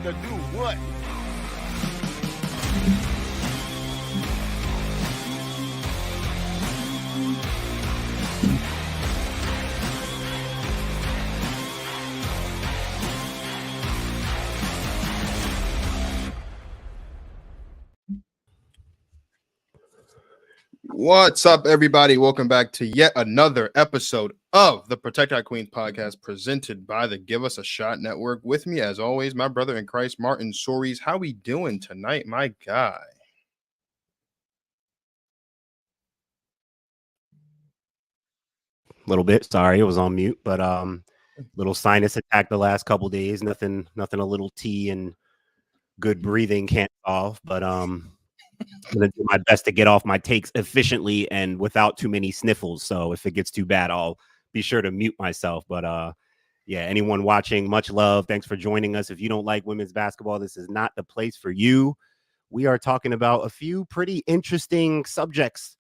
to do what? What's up, everybody? Welcome back to yet another episode of the Protect Our Queens podcast presented by the Give Us a Shot Network. With me, as always, my brother in Christ, Martin Soares. How we doing tonight, my guy? A little bit. Sorry, it was on mute, but little sinus attack the last couple days. Nothing a little tea and good breathing can't solve, but I'm gonna do my best to get off my takes efficiently and without too many sniffles. So if it gets too bad, I'll be sure to mute myself. But yeah, anyone watching, much love. Thanks for joining us. If you don't like women's basketball, this is not the place for you. We are talking about a few pretty interesting subjects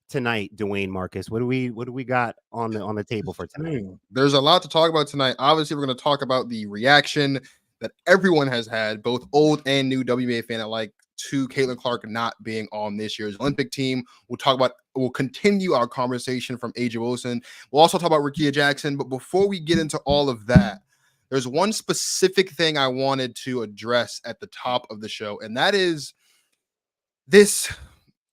tonight. Dwayne Marcus, what do we got on the table for tonight? There's a lot to talk about tonight. Obviously, we're going to talk about the reaction that everyone has had, both old and new WNBA fan alike, to Caitlin Clark not being on this year's Olympic team. We'll continue our conversation from AJ Wilson. We'll also talk about Rickea Jackson. But before we get into all of that, there's one specific thing I wanted to address at the top of the show, and that is this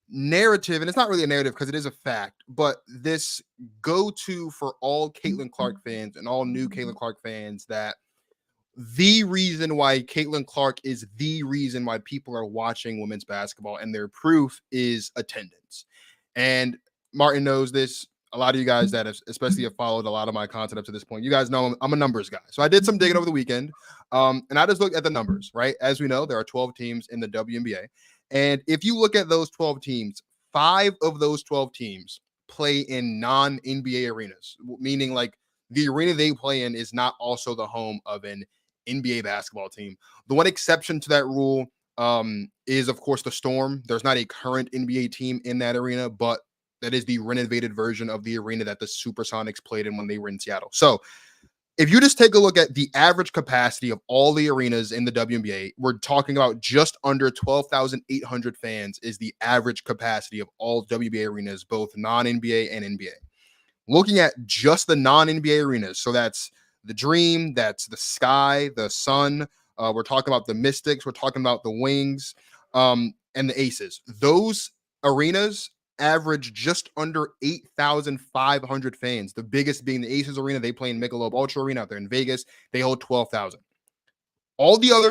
narrative, and it's not really a narrative because it is a fact, but this go-to for all Caitlin Clark fans and all new Caitlin Clark fans that the reason why Caitlin Clark is the reason why people are watching women's basketball, and their proof is attendance. And Martin knows this. A lot of you guys that have, especially have followed a lot of my content up to this point, you guys know I'm a numbers guy. So I did some digging over the weekend, and I just looked at the numbers, right? As we know, there are 12 teams in the WNBA. And if you look at those 12 teams, 5 of those 12 teams play in non-NBA arenas, meaning like the arena they play in is not also the home of an NBA basketball team. The one exception to that rule is, of course, the Storm. There's not a current NBA team in that arena, but that is the renovated version of the arena that the Supersonics played in when they were in Seattle. So if you just take a look at the average capacity of all the arenas in the WNBA, we're talking about just under 12,800 fans is the average capacity of all WNBA arenas, both non-NBA and NBA. Looking at just the non-NBA arenas, so that's the Dream, that's the Sky, the Sun, we're talking about the Mystics, we're talking about the Wings, and the Aces. Those arenas average just under 8,500 fans. The biggest being the Aces Arena. They play in Michelob Ultra Arena out there in Vegas. They hold 12,000. All the other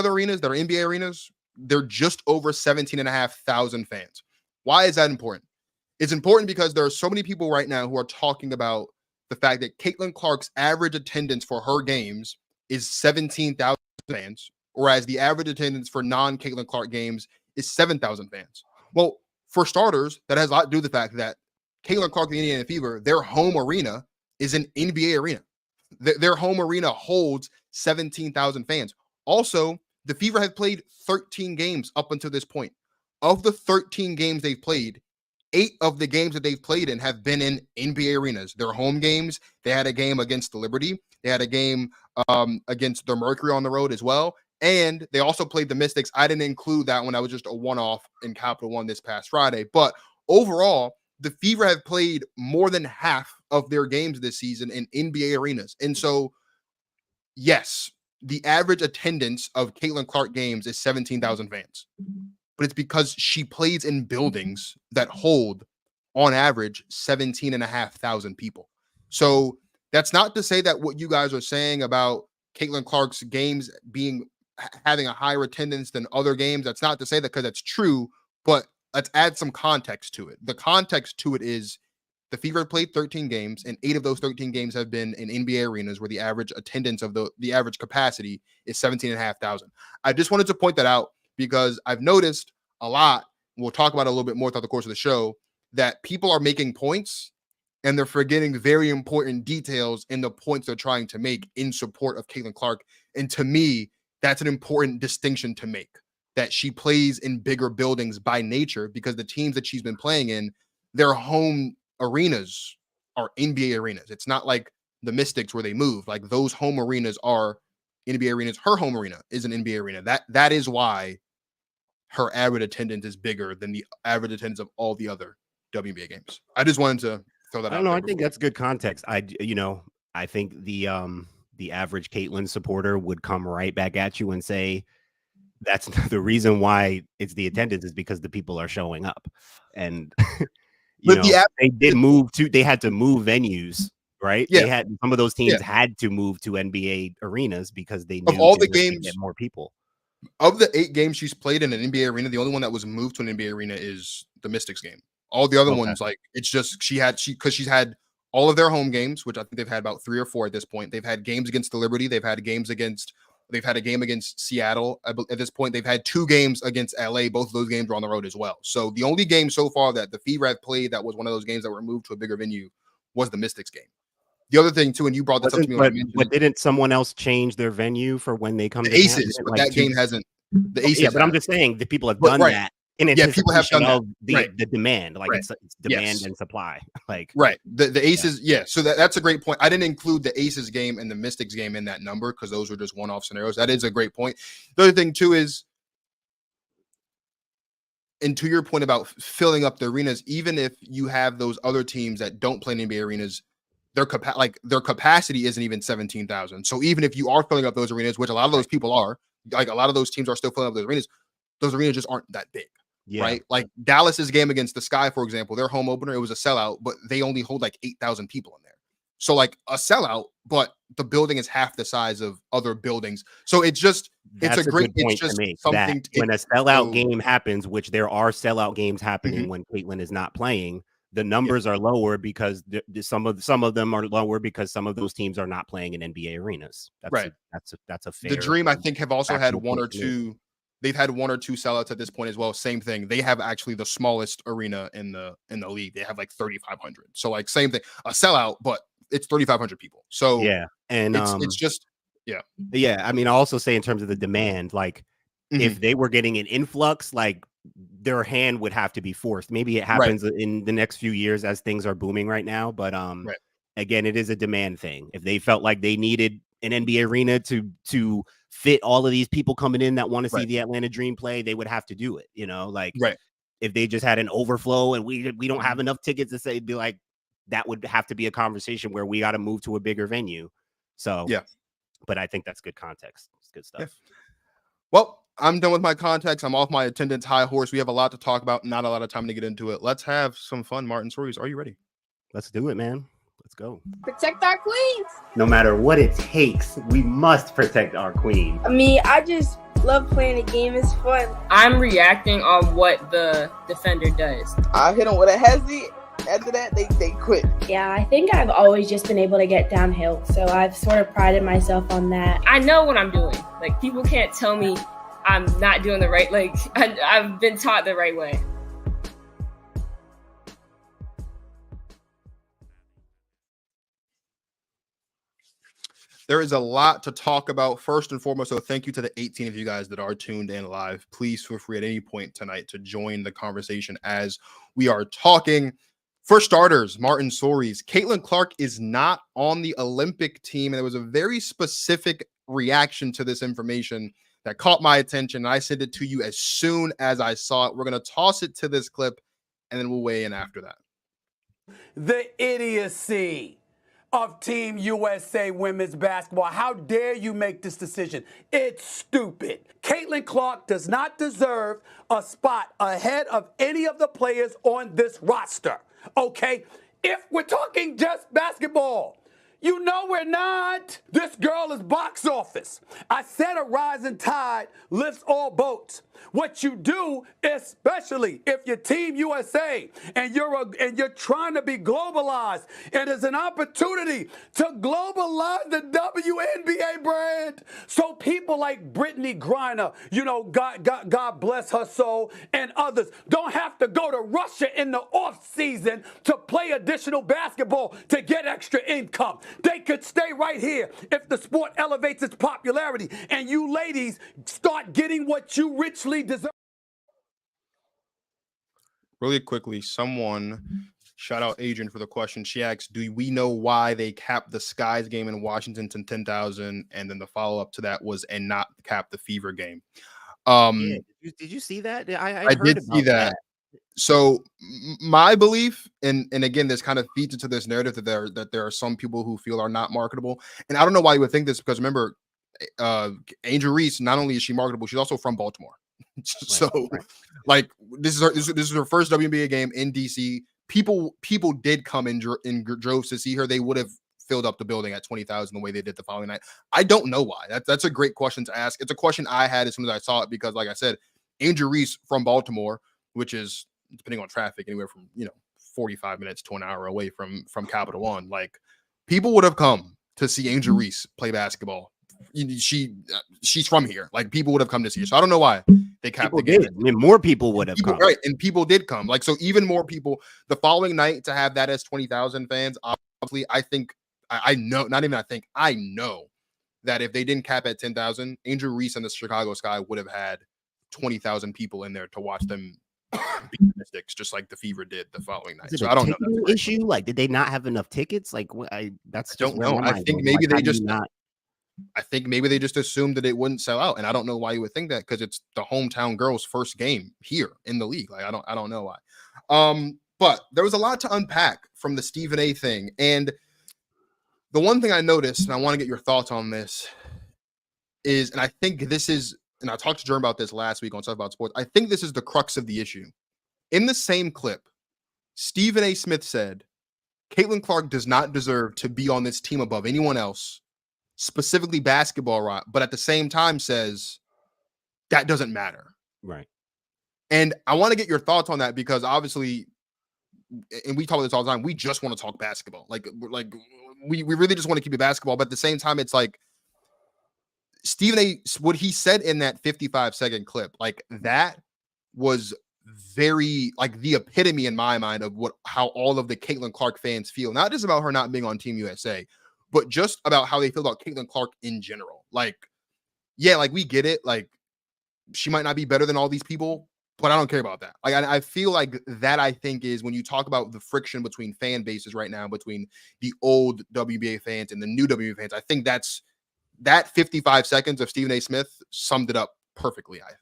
arenas that are NBA arenas, they're just over 17,500 fans. Why is that important? It's important because there are so many people right now who are talking about the fact that Caitlin Clark's average attendance for her games is 17,000 fans, whereas the average attendance for non-Caitlin Clark games is 7,000 fans. Well, for starters, that has a lot to do with the fact that Caitlin Clark, the Indiana Fever, their home arena is an NBA arena. Their home arena holds 17,000 fans. Also, the Fever have played 13 games up until this point. Of the 13 games they've played, 8 of the games that they've played in have been in NBA arenas. Their home games, they had a game against the Liberty. They had a game against the Mercury on the road as well. And they also played the Mystics. I didn't include that one. That was just a one-off in Capital One this past Friday. But overall, the Fever have played more than half of their games this season in NBA arenas. And so, yes, the average attendance of Caitlin Clark games is 17,000 fans. But it's because she plays in buildings that having on average 17,500 people. So that's not to say that what you guys are saying about Caitlin Clark's games having a higher attendance than other games. That's not to say that because that's true, but let's add some context to it. The context to it is the Fever played 13 games, and 8 of those 13 games have been in NBA arenas where the average attendance of the average capacity is 17,500. I just wanted to point that out because I've noticed a lot, we'll talk about it a little bit more throughout the course of the show, that people are making points and they're forgetting very important details in the points they're trying to make in support of Caitlin Clark. And to me, that's an important distinction to make, that she plays in bigger buildings by nature because the teams that she's been playing in, their home arenas are NBA arenas. It's not like the Mystics where they move. Like those home arenas are NBA arenas. Her home arena is an NBA arena. That is why her average attendance is bigger than the average attendance of all the other WNBA games. I just wanted to throw that out. I don't know. I think that's good context. I think the average Caitlyn supporter would come right back at you and say that's the reason why it's the attendance is because the people are showing up. And they had to move venues, right? Yeah. They had some of those teams had to move to NBA arenas because they knew of all the games get more people. Of the 8 games she's played in an NBA arena, the only one that was moved to an NBA arena is the Mystics game. All the other ones, like, it's just because she's had all of their home games, which I think they've had about 3 or 4 at this point. They've had games against the Liberty. They've had a game against Seattle. At this point, they've had 2 games against LA. Both of those games were on the road as well. So the only game so far that the Fever have played that was one of those games that were moved to a bigger venue was the Mystics game. The other thing too, and you brought this up to me, but didn't someone else change their venue for when they come the to Aces? Camp? But that game hasn't. The Aces, yeah, but I'm just saying the people have done that. People have done that. The demand, like it's demand and supply, like the Aces. So that's a great point. I didn't include the Aces game and the Mystics game in that number because those were just one-off scenarios. That is a great point. The other thing too is, and to your point about filling up the arenas, even if you have those other teams that don't play in NBA arenas, their capacity isn't even 17,000. So even if you are filling up those arenas, which a lot of those people are, like a lot of those teams are still filling up those arenas just aren't that big, right? Like Dallas's game against the Sky, for example, their home opener, it was a sellout, but they only hold like 8,000 people in there. So like a sellout, but the building is half the size of other buildings. So it's just, it's a great point to make. That when a sellout game happens, which there are sellout games happening when Caitlyn is not playing, the numbers are lower because some of them are lower because some of those teams are not playing in NBA arenas. That's a fair. The Dream, I think, have also had 1 or 2. They've had 1 or 2 sellouts at this point as well. Same thing. They have actually the smallest arena in the league. They have like 3,500. So like same thing, a sellout, but it's 3,500 people. So and it's just I mean, I'll also say in terms of the demand, like if they were getting an influx, like their hand would have to be forced. Maybe it happens in the next few years as things are booming right now. But again, it is a demand thing. If they felt like they needed an NBA arena to fit all of these people coming in that want to see the Atlanta Dream play, they would have to do it. If they just had an overflow and we don't have enough tickets to say, be like, that would have to be a conversation where we got to move to a bigger venue. So but I think that's good context. It's good stuff. Well, I'm done with my context. I'm off my attendance high horse. We have a lot to talk about. Not a lot of time to get into it. Let's have some fun. Martin Stories, are you ready? Let's do it, man. Let's go. Protect our queens. No matter what it takes, we must protect our queen. I mean, I just love playing the game. It's fun. I'm reacting on what the defender does. I hit them with a hezzy. After that, they quit. Yeah, I think I've always just been able to get downhill. So I've sort of prided myself on that. I know what I'm doing. Like, people can't tell me I'm not doing the right, like, I've been taught the right way. There is a lot to talk about. First and foremost, so thank you to the 18 of you guys that are tuned in live. Please feel free at any point tonight to join the conversation as we are talking. For starters, Martin Stories, Caitlin Clark is not on the Olympic team, and there was a very specific reaction to this information that caught my attention. I sent it to you as soon as I saw it. We're going to toss it to this clip, and then we'll weigh in after that. The idiocy of Team USA women's basketball. How dare you make this decision? It's stupid. Caitlin Clark does not deserve a spot ahead of any of the players on this roster. Okay? If we're talking just basketball, you know we're not. This girl is box office. I said a rising tide lifts all boats. What you do, especially if you're Team USA and you're trying to be globalized, it is an opportunity to globalize the WNBA brand. So people like Brittany Griner, God bless her soul, and others don't have to go to Russia in the off season to play additional basketball to get extra income. They could stay right here if the sport elevates its popularity and you ladies start getting what you richly deserve. Really quickly, someone Shout out Adrian for the question. She asks, do we know why they capped the Skies game in Washington to 10,000? And then the follow-up to that was, and not cap the Fever game. Yeah, did you see that? I heard did see about that. So my belief, and again, this kind of feeds into this narrative that there are some people who feel are not marketable. And I don't know why you would think this, because remember, Angel Reese, not only is she marketable, she's also from Baltimore. So like this is her first WNBA game in DC. People did come in droves to see her. They would have filled up the building at 20,000 the way they did the following night. I don't know why. That's a great question to ask. It's a question I had as soon as I saw it, because like I said, Angel Reese from Baltimore, which is, depending on traffic, anywhere from 45 minutes to an hour away from Capital One. Like, people would have come to see Angel Reese play basketball. She's from here. Like, people would have come to see her. So I don't know why they capped the game. I mean, more people would have come. Right, and people did come. Like, so even more people the following night to have that as 20,000 fans. Obviously, I know that if they didn't cap at 10,000, Angel Reese and the Chicago Sky would have had 20,000 people in there to watch them beat the Mystics, just like the Fever did the following night. So I don't know. That's issue. Like, did they not have enough tickets? Like, I don't know. I think maybe they just I think maybe they just assumed that it wouldn't sell out, and I don't know why you would think that, because it's the hometown girls' first game here in the league. Like, I don't know why. But there was a lot to unpack from the Stephen A thing, and the one thing I noticed, and I want to get your thoughts on this, is, and I think this is, and I talked to Jerm about this last week on Stuff About Sports, I think this is the crux of the issue. In the same clip, Stephen A. Smith said, Caitlin Clark does not deserve to be on this team above anyone else, specifically basketball, right? But at the same time says, that doesn't matter. Right. And I want to get your thoughts on that, because obviously, and we talk about this all the time, we just want to talk basketball. Like we really just want to keep it basketball. But at the same time, it's like, Stephen A., what he said in that 55-second clip, like, that was very, like, the epitome in my mind of how all of the Caitlin Clark fans feel, not just about her not being on Team USA, but just about how they feel about Caitlin Clark in general. Like, yeah, like, we get it. Like, she might not be better than all these people, but I don't care about that. Like, I feel like that, I think, is when you talk about the friction between fan bases right now, between the old WBA fans and the new WBA fans, I think that 55 seconds of Stephen A. Smith summed it up perfectly, I think.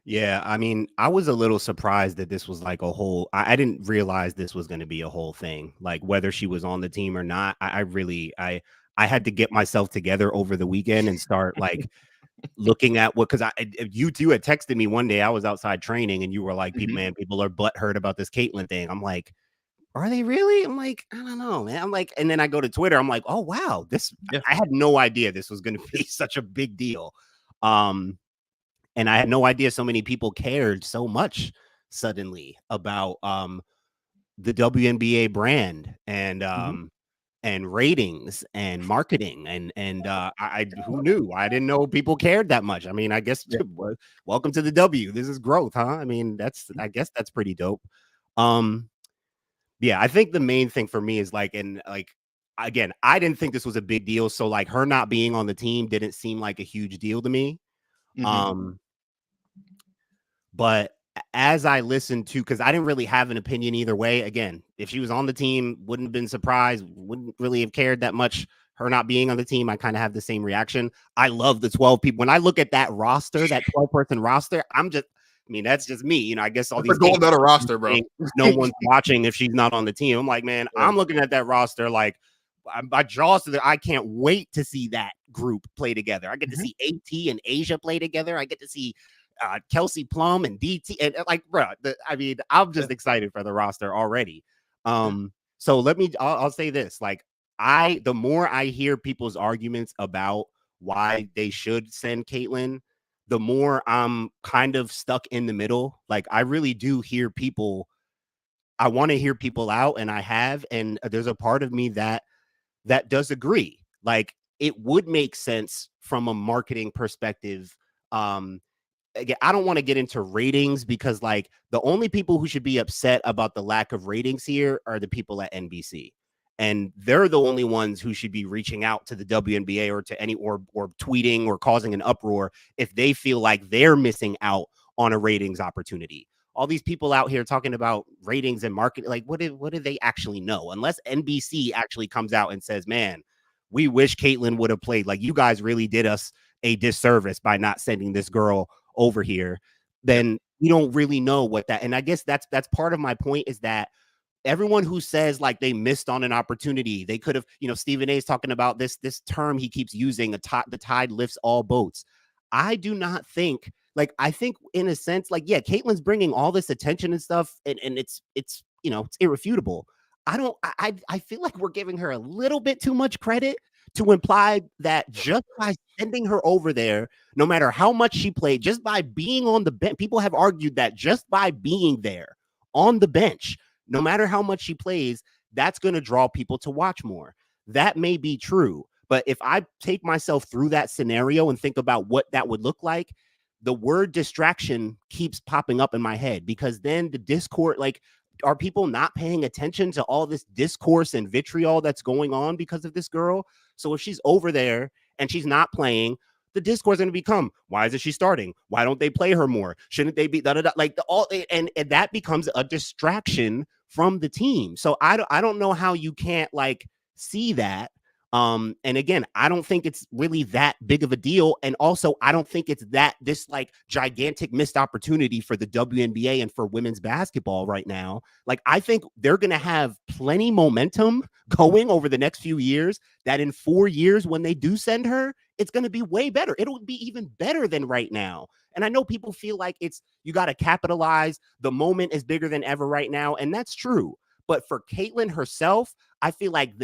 Yeah, I mean, I was a little surprised that this was like a whole, I didn't realize this was going to be a whole thing, like whether she was on the team or not. I had to get myself together over the weekend and start like looking at because you two had texted me one day. I was outside training and you were like, man, people are butthurt about this Caitlin thing. I'm like, are they really? I'm like, I don't know, man. I'm like, and then I go to Twitter. I'm like, oh, wow, I had no idea this was going to be such a big deal. And I had no idea so many people cared so much suddenly about the WNBA brand and and ratings and marketing and I who knew? I didn't know people cared that much. I mean, I guess welcome to the W. This is growth, huh? I mean, I guess that's pretty dope. Yeah, I think the main thing for me is like, and like, again, I didn't think this was a big deal. So like her not being on the team didn't seem like a huge deal to me. But as I listened to, because I didn't really have an opinion either way. Again, if she was on the team, wouldn't have been surprised, wouldn't really have cared that much. Her not being on the team, I kind of have the same reaction. I love the 12 people. When I look at that roster, that 12-person roster, that's just me. You know, I guess all these gold medal roster, bro. No one's watching if she's not on the team. I'm like, man, I'm looking at that roster like my jaws to I can't wait to see that group play together. I get to see AT and Asia play together. I get to see Kelsey Plum and DT and like, bro. I'm just excited for the roster already. So I'll say this: like, the more I hear people's arguments about why they should send Caitlin, the more I'm kind of stuck in the middle. Like, I really do hear people. I want to hear people out, and I have, and there's a part of me that does agree. Like, it would make sense from a marketing perspective. Again, I don't want to get into ratings because like the only people who should be upset about the lack of ratings here are the people at NBC. And they're the only ones who should be reaching out to the WNBA or to any or tweeting or causing an uproar if they feel like they're missing out on a ratings opportunity. all these people out here talking about ratings and marketing. Like, what do they actually know? Unless NBC actually comes out and says, man, we wish Caitlin would have played. Like, you guys really did us a disservice by not sending this girl over here. Then you don't really know what that. And I guess that's part of my point, is that everyone who says like they missed on an opportunity, they could have, Stephen A is talking about this term he keeps using, the tide lifts all boats. I do not think, like, I think in a sense, like, yeah, Caitlin's bringing all this attention and stuff, and it's it's irrefutable. I feel like we're giving her a little bit too much credit to imply that just by sending her over there, no matter how much she played, just by being on the bench, people have argued that just by being there on the bench, no matter how much she plays, that's going to draw people to watch more. That may be true. But if I take myself through that scenario and think about what that would look like, the word distraction keeps popping up in my head, because then the discourse, like, are people not paying attention to all this discourse and vitriol that's going on because of this girl? So if she's over there and she's not playing, the discourse is going to become, why isn't she starting? Why don't they play her more? Shouldn't they be like and that becomes a distraction from the team. So I don't know how you can't like see that. And again, I don't think it's really that big of a deal. And also, I don't think it's this like gigantic missed opportunity for the WNBA and for women's basketball right now. Like, I think they're going to have plenty momentum going over the next few years, that in 4 years, when they do send her, it's going to be way better. It'll be even better than right now. And I know people feel like you got to capitalize. The moment is bigger than ever right now. And that's true. But for Caitlin herself, I feel like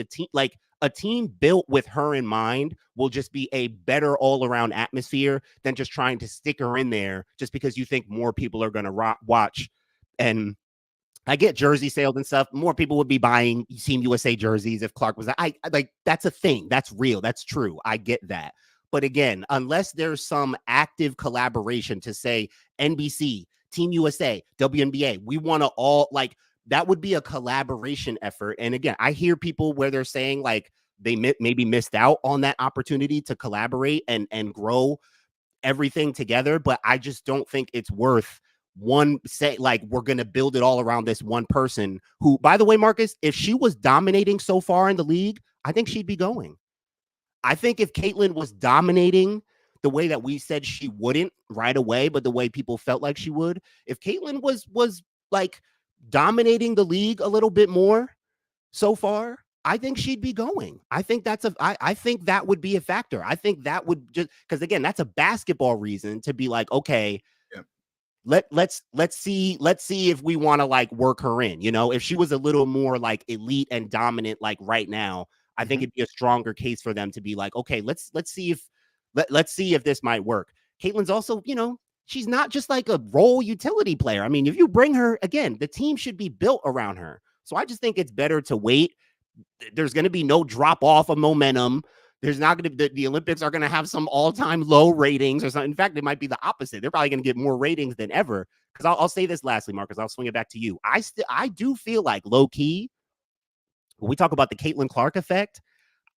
a team built with her in mind will just be a better all-around atmosphere than just trying to stick her in there just because you think more people are going to watch. And I get jersey sales and stuff. More people would be buying Team USA jerseys if Clark was. I like, that's a thing. That's real. That's true. I get that. But again, unless there's some active collaboration to say NBC, Team USA, WNBA, we want to all like, that would be a collaboration effort. And again, I hear people where they're saying like they maybe missed out on that opportunity to collaborate and grow everything together. But I just don't think it's worth we're going to build it all around this one person who, by the way, Marcus, if she was dominating so far in the league, I think she'd be going. I think if Caitlin was dominating the way that we said she wouldn't right away, but the way people felt like she would, if Caitlin was like dominating the league a little bit more so far, I think she'd be going. I think I think that would be a factor. I think that would just, because again, that's a basketball reason to be like, okay, let's see if we want to like work her in. If she was a little more like elite and dominant like right now, I think it'd be a stronger case for them to be like, okay, let's see if this might work. Caitlin's also, she's not just like a role utility player. I mean, if you bring her, again, the team should be built around her. So I just think it's better to wait. There's going to be no drop off of momentum. There's not going to be, the Olympics are going to have some all-time low ratings or something. In fact, it might be the opposite. They're probably going to get more ratings than ever. Because I'll say this lastly, Marcus, I'll swing it back to you. I do feel like low key, when we talk about the Caitlin Clark effect,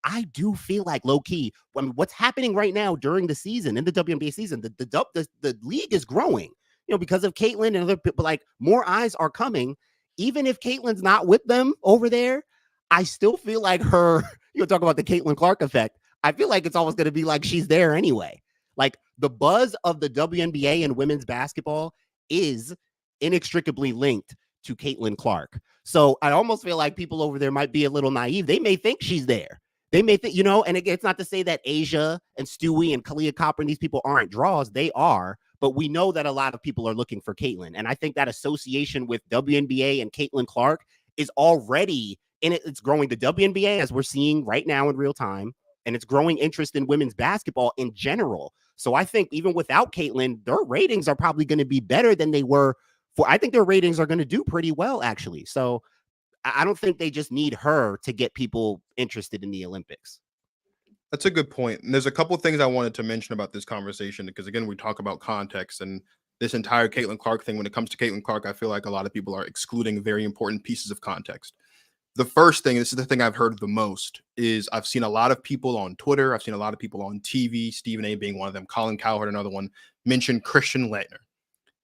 I do feel like low key, I mean, what's happening right now during the season, in the WNBA season, the league is growing, because of Caitlin and other people. Like, more eyes are coming. Even if Caitlin's not with them over there, I still feel like her, talk about the Caitlin Clark effect. I feel like it's always going to be like she's there anyway. Like, the buzz of the WNBA and women's basketball is inextricably linked to Caitlin Clark. So I almost feel like people over there might be a little naive. They may think she's there. They may think, and again, it's not to say that Asia and Stewie and Kalia Copper and these people aren't draws. They are, but we know that a lot of people are looking for Caitlin. And I think that association with WNBA and Caitlin Clark is already in it. It's growing the WNBA, as we're seeing right now in real time, and it's growing interest in women's basketball in general. So I think even without Caitlin, their ratings are probably going to be better than they were I think their ratings are going to do pretty well, actually. So I don't think they just need her to get people interested in the Olympics. That's a good point. And there's a couple of things I wanted to mention about this conversation, because again, we talk about context and this entire Caitlin Clark thing. When it comes to Caitlin Clark, I feel like a lot of people are excluding very important pieces of context. The first thing, this is the thing I've heard the most, is I've seen a lot of people on Twitter, I've seen a lot of people on TV, Stephen A being one of them, Colin Cowherd, another one, mention Christian Laettner.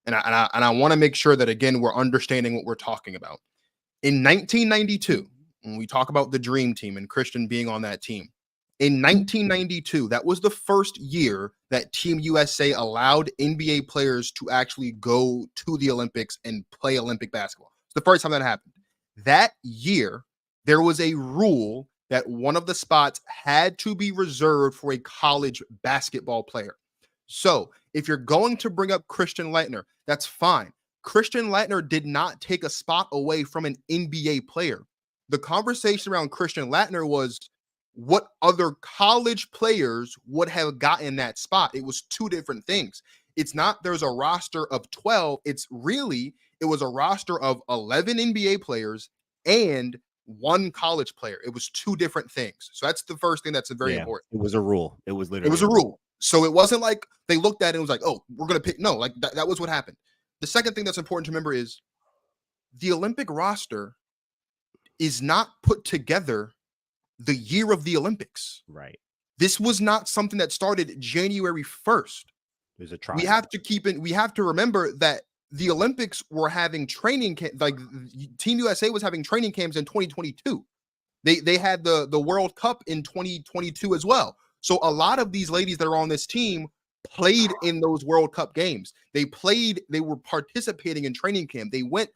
and I want to make sure that, again, we're understanding what we're talking about. In 1992, when we talk about the Dream Team and Christian being on that team, in 1992, that was the first year that Team USA allowed NBA players to actually go to the Olympics and play Olympic basketball. It's the first time that happened. That year, there was a rule that one of the spots had to be reserved for a college basketball player. So if you're going to bring up Christian Laettner, that's fine. Christian Laettner did not take a spot away from an NBA player. The conversation around Christian Laettner was what other college players would have gotten that spot. It was two different things. It's not there's a roster of 12. It was a roster of 11 NBA players and one college player. It was two different things. So that's the first thing that's very important. It was a rule. It was literally a rule. So it wasn't like they looked at it and was like, oh, we're going to pick. No, like that was what happened. The second thing that's important to remember is the Olympic roster is not put together the year of the Olympics. Right. This was not something that started January 1st. There's a trial. We have to remember that the Olympics were having training camp, like Team USA was having training camps in 2022. They had the World Cup in 2022 as well. So a lot of these ladies that are on this team played in those World Cup games. They were participating in training camp. They went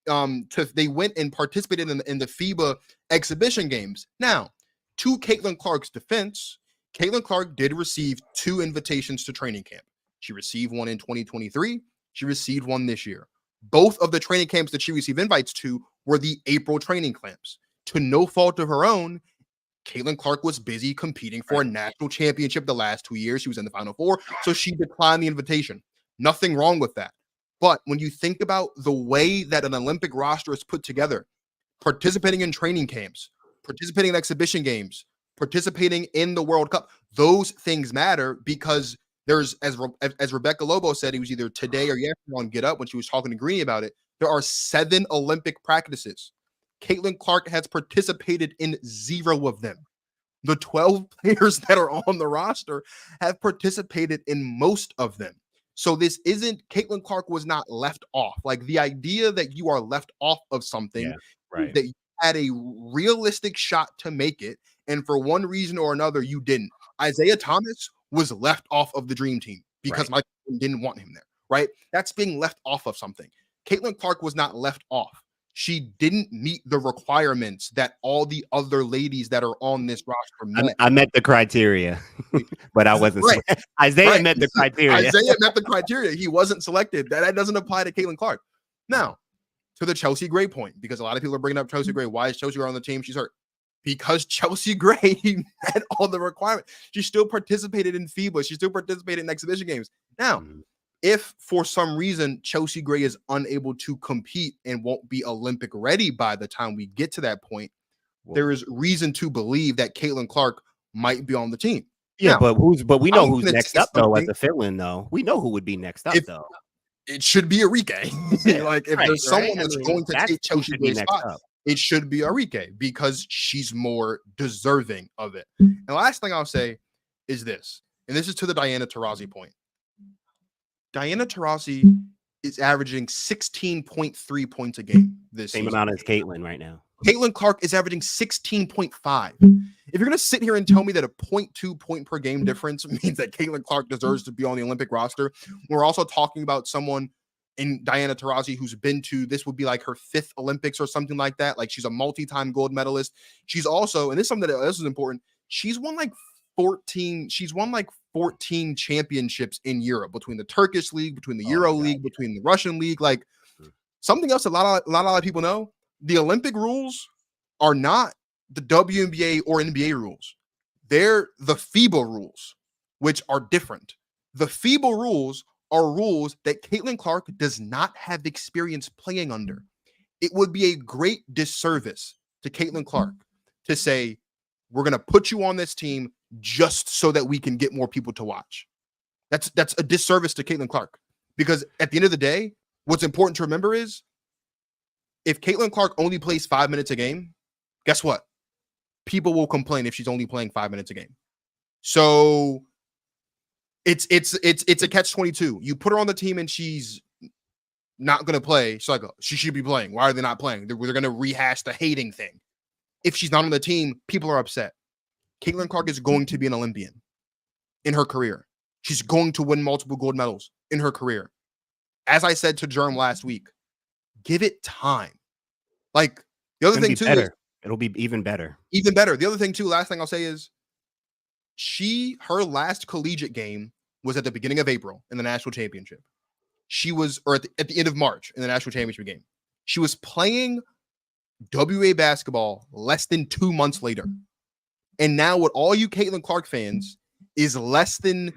and participated in the FIBA exhibition games. Now, to Caitlin Clark's defense, Caitlin Clark did receive 2 invitations to training camp. She received one in 2023. She received one this year. Both of the training camps that she received invites to were the April training camps. To no fault of her own, Caitlin Clark was busy competing for a national championship the last 2 years. She was in the Final Four, so she declined the invitation. Nothing wrong with that. But when you think about the way that an Olympic roster is put together, participating in training camps, participating in exhibition games, participating in the World Cup, those things matter because there's, as Rebecca Lobo said, it was either today or yesterday on Get Up when she was talking to Greeny about it, there are 7 Olympic practices. Caitlin Clark has participated in 0 of them. The 12 players that are on the roster have participated in most of them. So this isn't, Caitlin Clark was not left off. Like the idea that you are left off of something, that you had a realistic shot to make it, and for one reason or another, you didn't. Isaiah Thomas was left off of the Dream Team because Michael didn't want him there, right? That's being left off of something. Caitlin Clark was not left off. She didn't meet the requirements that all the other ladies that are on this roster met. I met the criteria, but I wasn't. Right. Isaiah met the criteria. Isaiah met the criteria. He wasn't selected. That doesn't apply to Caitlin Clark. Now, to the Chelsea Gray point, because a lot of people are bringing up Chelsea Gray. Why is Chelsea Gray on the team? She's hurt. Because Chelsea Gray met all the requirements. She still participated in FIBA. She still participated in exhibition games. Now, if for some reason Chelsea Gray is unable to compete and won't be Olympic ready by the time we get to that point, there is reason to believe that Caitlin Clark might be on the team. Yeah, now, but we know who's next up though as a fill-in though. We know who would be next up though. It should be Rickea. Like if there's someone that's going to take Chelsea Gray's spot, it should be Rickea because she's more deserving of it. And the last thing I'll say is this, and this is to the Diana Taurasi point. Diana Taurasi is averaging 16.3 points a game this same season. amount as Caitlin right now. Caitlin Clark is averaging 16.5. If you're going to sit here and tell me that a 0.2 point per game difference means that Caitlin Clark deserves to be on the Olympic roster, we're also talking about someone in Diana Taurasi who's been to, this would be like her 5th Olympics or something like that. Like she's a multi-time gold medalist. She's also, and this is something that this is important, she's won like 14 championships in Europe, between the Turkish league, between the Euro league, between the Russian league. Like something else a lot of people know, the Olympic rules are not the WNBA or NBA rules. They're the FIBA rules, which are different. The FIBA rules are rules that Caitlin Clark does not have experience playing under. It would be a great disservice to Caitlin Clark to say, we're going to put you on this team just so that we can get more people to watch. That's a disservice to Caitlin Clark, because at the end of the day, what's important to remember is if Caitlin Clark only plays 5 minutes a game, guess what? People will complain if she's only playing 5 minutes a game. So it's a catch-22. You put her on the team and she's not going to play. She's like, she should be playing. Why are they not playing? They're going to rehash the hating thing. If she's not on the team, people are upset. Caitlin Clark is going to be an Olympian in her career. She's going to win multiple gold medals in her career. As I said to Germ last week, give it time. Like, the other thing too is, it'll be even better. Even better. The other thing too, last thing I'll say is, her last collegiate game was at the beginning of April in the national championship. She was, or at the end of March in the national championship game. She was playing WA basketball less than 2 months later. And now what all you Caitlin Clark fans is less than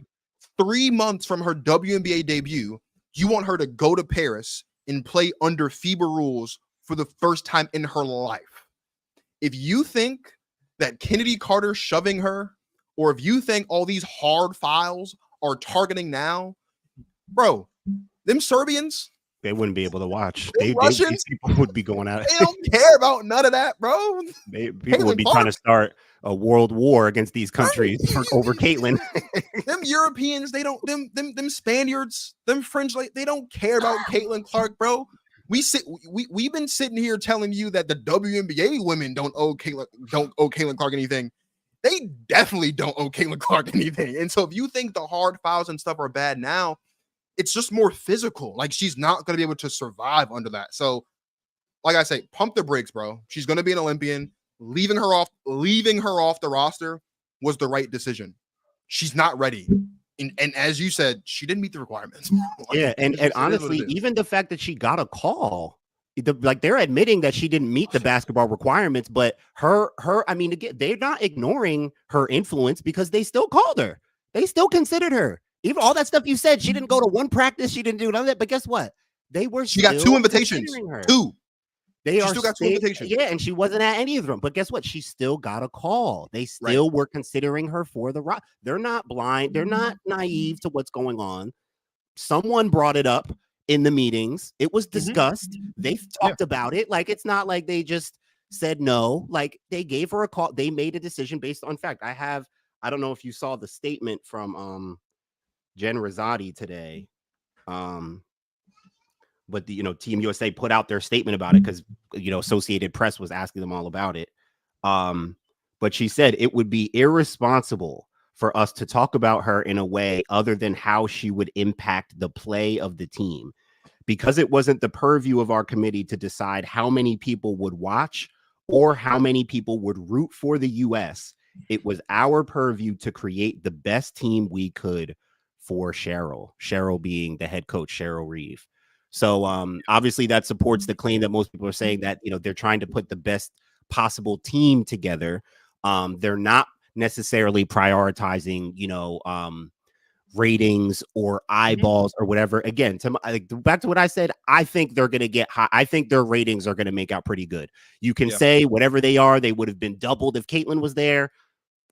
3 months from her WNBA debut, you want her to go to Paris and play under FIBA rules for the first time in her life. If you think that Kennedy Carter shoving her, or if you think all these hard fouls are targeting now, bro, them Serbians, they wouldn't be able to watch. Russians, people would be going at it. They don't care about none of that, bro. People would be trying to start a world war against these countries over Caitlin. Them Europeans, they don't. Them Spaniards, them French, like, they don't care about Caitlin Clark, bro. We've been sitting here telling you that the WNBA women don't owe Caitlin Clark anything. They definitely don't owe Caitlin Clark anything. And so if you think the hard fouls and stuff are bad now, it's just more physical. Like, she's not going to be able to survive under that. So, like I say, pump the brakes, bro. She's going to be an Olympian. Leaving her off the roster was the right decision. She's not ready. And as you said, she didn't meet the requirements. Yeah, and honestly, even the fact that she got a call, like, they're admitting that she didn't meet the basketball requirements, but I mean, again, they're not ignoring her influence because they still called her. They still considered her. Even all that stuff you said, she didn't go to one practice, she didn't do none of that. But guess what? She got 2 invitations. She still got 2 invitations. Yeah, and she wasn't at any of them. But guess what? She still got a call. They still were considering her for the Rock. They're not blind. They're not naive to what's going on. Someone brought it up in the meetings. It was discussed. They talked about it. Like, it's not like they just said no. Like, they gave her a call. They made a decision based on fact. I don't know if you saw the statement from Jen Rosati today. But Team USA put out their statement about it because Associated Press was asking them all about it. But she said it would be irresponsible for us to talk about her in a way other than how she would impact the play of the team, because it wasn't the purview of our committee to decide how many people would watch or how many people would root for the US. It was our purview to create the best team we could for Cheryl being the head coach, Cheryl Reeve. So obviously that supports the claim that most people are saying that, they're trying to put the best possible team together. They're not necessarily prioritizing, ratings or eyeballs or whatever. Again, back to what I said, I think they're going to get high. I think their ratings are going to make out pretty good. You can say whatever they are, they would have been doubled if Caitlin was there.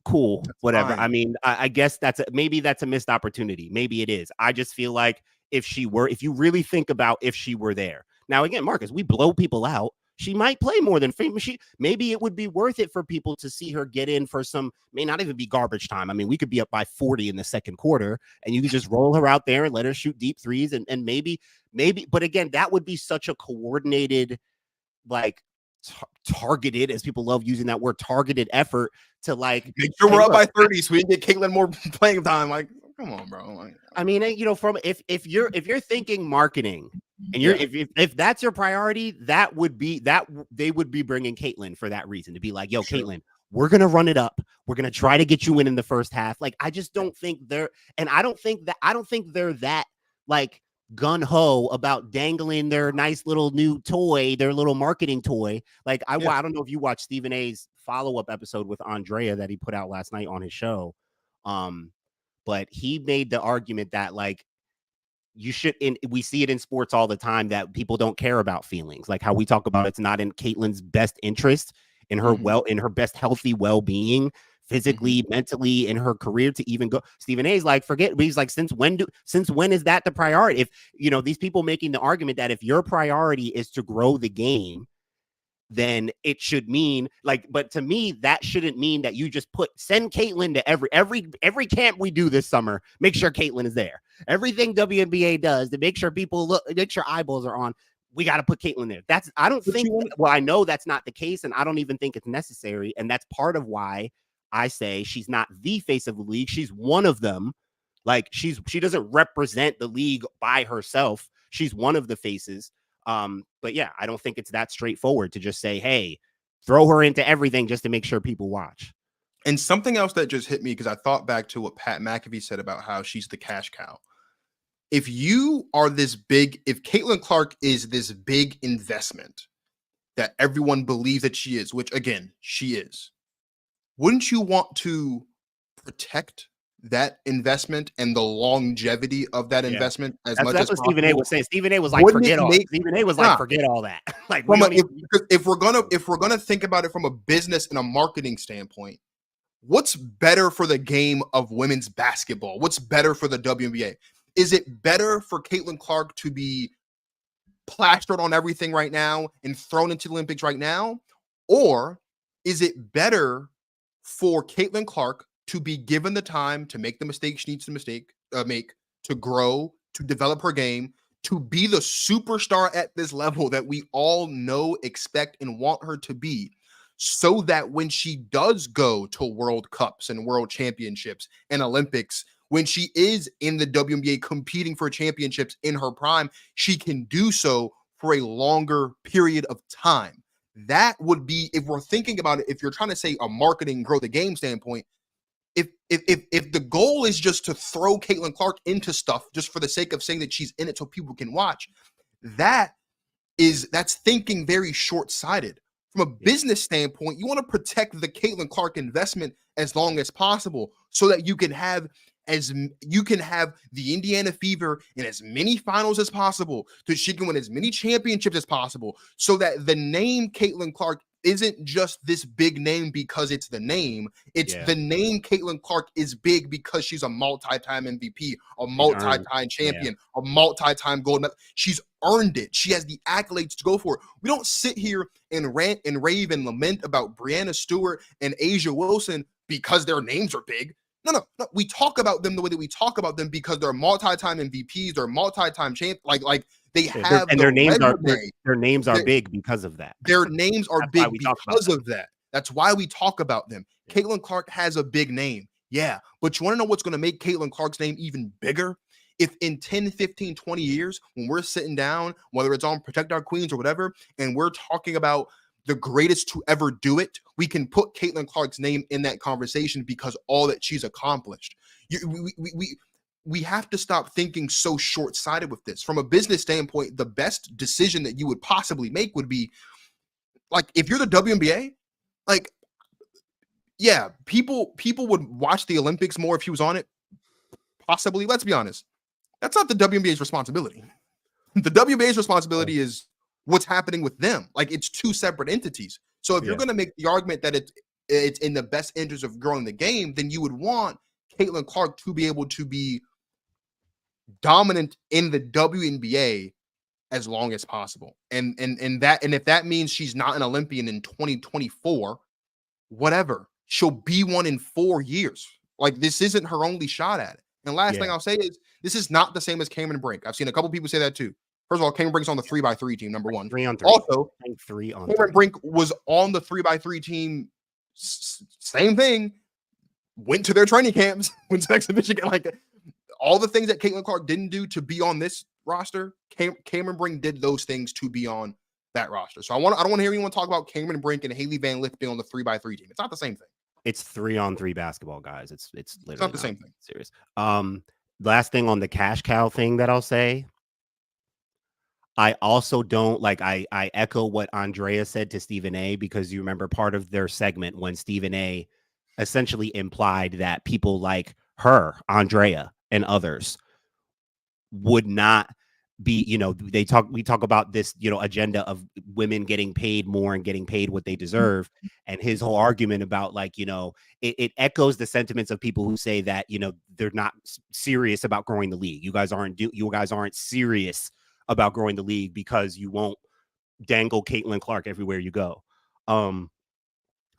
Cool, that's whatever. Fine. I mean, I guess maybe that's a missed opportunity. Maybe it is. I just feel like if you really think about if she were there. Now, again, Marcus, we blow people out. She might play more than maybe it would be worth it for people to see her get in for may not even be garbage time. I mean, we could be up by 40 in the second quarter and you could just roll her out there and let her shoot deep threes and maybe, but again, that would be such a coordinated, like targeted, as people love using that word, targeted effort to like make sure we're up by 30 so we can get Caitlin more playing time. Like, come on, bro. Like, I mean, from if you're thinking marketing and if that's your priority, that would be that they would be bringing Caitlin for that reason, to be like, yo, Caitlin, we're gonna run it up. We're gonna try to get you in the first half. Like, I just don't think I don't think they're that like gun ho about dangling their nice little new toy, their little marketing toy. Like, I don't know if you watched Stephen A's follow-up episode with Andrea that he put out last night on his show. But he made the argument that like we see it in sports all the time that people don't care about feelings, like how we talk about it's not in Caitlin's best interest, in her in her best healthy well-being, physically, mentally, in her career to even go. Stephen A's like, forget. He's like, since when is that the priority? If these people making the argument that if your priority is to grow the game, then it should mean like, but to me, that shouldn't mean that you just send Caitlin to every camp we do this summer. Make sure Caitlin is there. Everything WNBA does to make sure people look, make sure eyeballs are on. We got to put Caitlin there. I know that's not the case, and I don't even think it's necessary. And that's part of why I say she's not the face of the league. She's one of them. Like she doesn't represent the league by herself. She's one of the faces. But yeah, I don't think it's that straightforward to just say, hey, throw her into everything just to make sure people watch. And something else that just hit me, because I thought back to what Pat McAfee said about how she's the cash cow. If you are this big, if Caitlin Clark is this big investment that everyone believes that she is, which again, she is, wouldn't you want to protect that investment and the longevity of that investment as much as possible? That's what Stephen A was saying. Stephen A was like, forget all that. Like, if we're gonna think about it from a business and a marketing standpoint, what's better for the game of women's basketball? What's better for the WNBA? Is it better for Caitlin Clark to be plastered on everything right now and thrown into the Olympics right now? Or is it better for Caitlin Clark to be given the time to make the mistakes she needs to make, to grow, to develop her game, to be the superstar at this level that we all know, expect, and want her to be, so that when she does go to World Cups and World Championships and Olympics, when she is in the WNBA competing for championships in her prime, she can do so for a longer period of time. That would be, if we're thinking about it, if you're trying to say a marketing grow the game standpoint, if the goal is just to throw Caitlin Clark into stuff just for the sake of saying that she's in it so people can watch, that's thinking very short-sighted. From a business standpoint, you want to protect the Caitlin Clark investment as long as possible so that you can have the Indiana Fever in as many finals as possible, so she can win as many championships as possible, so that the name Caitlin Clark isn't just this big name because it's the name. It's the name Caitlin Clark is big because she's a multi-time MVP, a multi-time champion, a multi-time gold medal. She's earned it. She has the accolades to go for it. We don't sit here and rant and rave and lament about Brianna Stewart and Asia Wilson because their names are big. No. We talk about them the way that we talk about them because they're multi-time MVPs, they're multi-time champ. Like they have, and their names are big because of that. Their names are big because of that. That's why we talk about them. Caitlin Clark has a big name. Yeah. But you want to know what's going to make Caitlin Clark's name even bigger? If in 10, 15, 20 years, when we're sitting down, whether it's on Protect Our Queens or whatever, and we're talking about the greatest to ever do it, we can put Caitlin Clark's name in that conversation because all that she's accomplished. We have to stop thinking so short-sighted with this. From a business standpoint, the best decision that you would possibly make would be, like, if you're the WNBA, like, yeah, people would watch the Olympics more if she was on it. Possibly. Let's be honest. That's not the WNBA's responsibility. The WNBA's responsibility is what's happening with them. Like, it's two separate entities. So if you're going to make the argument that it's in the best interest of growing the game, then you would want Caitlin Clark to be able to be dominant in the WNBA as long as possible. And if that means she's not an Olympian in 2024, whatever, she'll be one in 4 years. Like, this isn't her only shot at it. And last thing I'll say is, this is not the same as Cameron Brink. I've seen a couple people say that too. First of all, Cameron Brink's on the 3x3 team, number one. 3-on-3. Also, 3-on-3. Cameron Brink was on the 3x3 team. Same thing. Went to their training camps, went to exhibition. Like, all the things that Caitlin Clark didn't do to be on this roster, Cameron Brink did those things to be on that roster. So I don't want to hear anyone talk about Cameron Brink and Haley Van Lith being on the 3x3 team. It's not the same thing. It's 3-on-3 basketball, guys. It's literally not the same thing. Serious. Last thing on the cash cow thing that I'll say. I also don't like, I echo what Andrea said to Stephen A, because you remember part of their segment when Stephen A essentially implied that people like her, Andrea, and others would not be, we talk about this, agenda of women getting paid more and getting paid what they deserve. And his whole argument about, like, it echoes the sentiments of people who say that, they're not serious about growing the league. You guys aren't serious about growing the league because you won't dangle Caitlin Clark everywhere you go.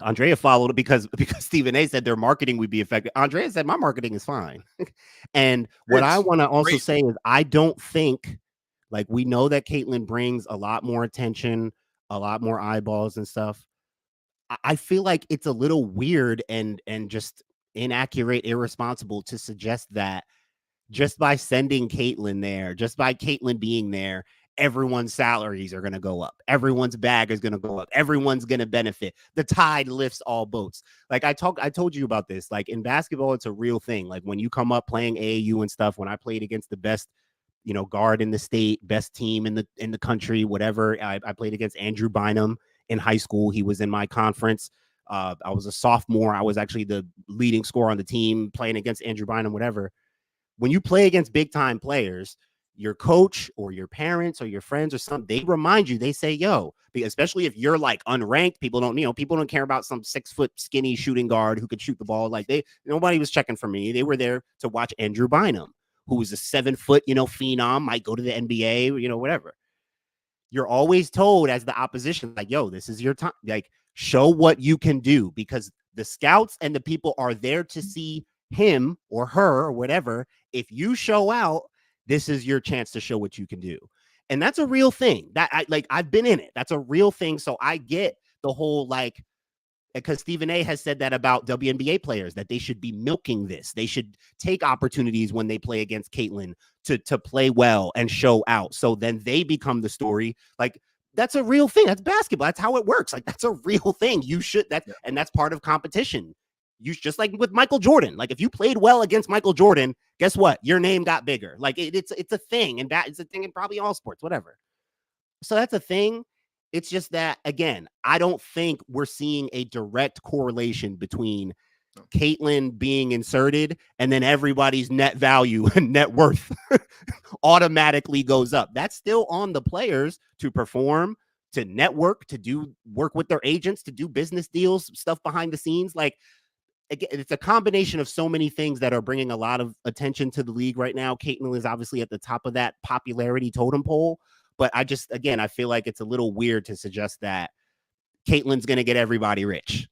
Andrea followed it because Stephen A said their marketing would be effective. Andrea said my marketing is fine. And what I want to also say is I don't think, like, we know that Caitlin brings a lot more attention, a lot more eyeballs and stuff. I feel like it's a little weird and just inaccurate, irresponsible to suggest that just by sending Caitlin there, just by Caitlin being there, everyone's salaries are going to go up. Everyone's bag is going to go up. Everyone's going to benefit. The tide lifts all boats. Like I told you about this. Like in basketball, it's a real thing. Like when you come up playing AAU and stuff, when I played against the best, guard in the state, best team in the country, whatever. I played against Andrew Bynum in high school. He was in my conference. I was a sophomore. I was actually the leading scorer on the team playing against Andrew Bynum, whatever. When you play against big time players, your coach or your parents or your friends or something, they remind you, they say, yo, especially if you're like unranked, people don't care about some 6 foot skinny shooting guard who could shoot the ball. Like nobody was checking for me. They were there to watch Andrew Bynum, who was a 7 foot, phenom, might go to the NBA, whatever. You're always told as the opposition, like, yo, this is your time. Like, show what you can do, because the scouts and the people are there to see him or her or whatever. If you show out, this is your chance to show what you can do. And that's a real thing that I've been in it. That's a real thing. So I get the whole, like, because Stephen A has said that about WNBA players, that they should be milking this. They should take opportunities when they play against Caitlin to play well and show out. So then they become the story. Like, that's a real thing. That's basketball. That's how it works. Like, that's a real thing. You should, and that's part of competition. You just like with Michael Jordan. Like, if you played well against Michael Jordan, guess what? Your name got bigger. Like it's a thing, and it's a thing in probably all sports, whatever. So that's a thing. It's just that, again, I don't think we're seeing a direct correlation between Caitlin being inserted and then everybody's net value and net worth automatically goes up. That's still on the players to perform, to network, to do work with their agents, to do business deals, stuff behind the scenes. Like, again, it's a combination of so many things that are bringing a lot of attention to the league right now. Caitlin is obviously at the top of that popularity totem pole. But I feel like it's a little weird to suggest that Caitlin's going to get everybody rich.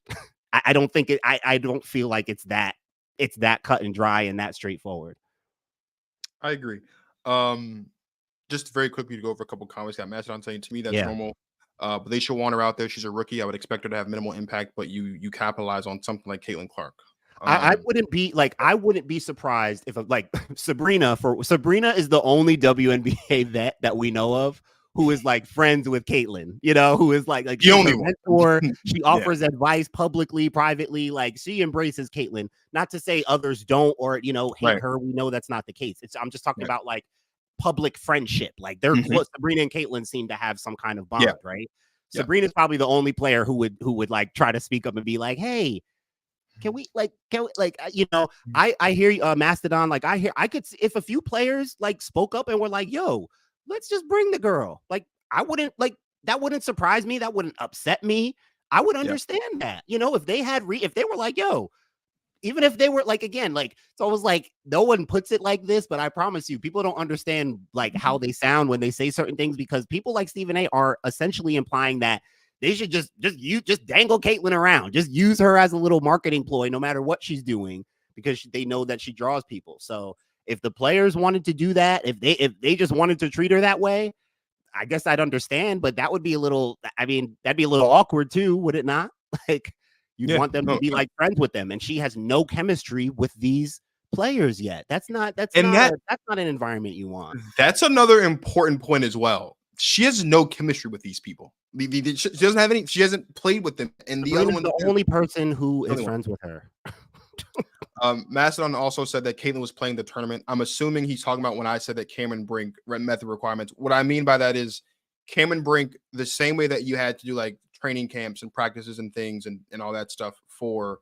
I don't think it. I don't feel like it's that cut and dry and that straightforward. I agree. Just very quickly to go over a couple comments. Got Macedon saying, to me, that's normal. But they should want her out there. She's a rookie. I would expect her to have minimal impact, but you capitalize on something like Caitlin Clark. I wouldn't be surprised if Sabrina is the only WNBA vet that we know of who is like friends with Caitlin, who is like the only mentor. She offers advice publicly, privately. Like, she embraces Caitlin. Not to say others don't or hate her. We know that's not the case. I'm just talking about like public friendship. Like Sabrina and Caitlin seem to have some kind of bond, right? Yeah. Sabrina's probably the only player who would like try to speak up and be like, hey, Can we I hear you, Mastodon. Like, I could see if a few players like spoke up and were like, yo, let's just bring the girl. Like, that wouldn't surprise me. That wouldn't upset me. I would understand that, if they were like, yo, even if they were like, again, like, it's always like no one puts it like this, but I promise you, people don't understand like how they sound when they say certain things, because people like Stephen A are essentially implying that they should just dangle Caitlin around, just use her as a little marketing ploy, no matter what she's doing, because they know that she draws people. So if the players wanted to do that, if they just wanted to treat her that way, I guess I'd understand. But that would be that'd be a little awkward too, would it not? Like, you'd want them to be like friends with them, and she has no chemistry with these players yet. That's not an environment you want. That's another important point as well. She has no chemistry with these people. She doesn't have any. She hasn't played with them, and the other one, the only person who is friends with her. Mastodon also said that Caitlin was playing the tournament. I'm assuming he's talking about when I said that Cameron Brink met the requirements. What I mean by that is Cameron Brink, the same way that you had to do like training camps and practices and things and all that stuff for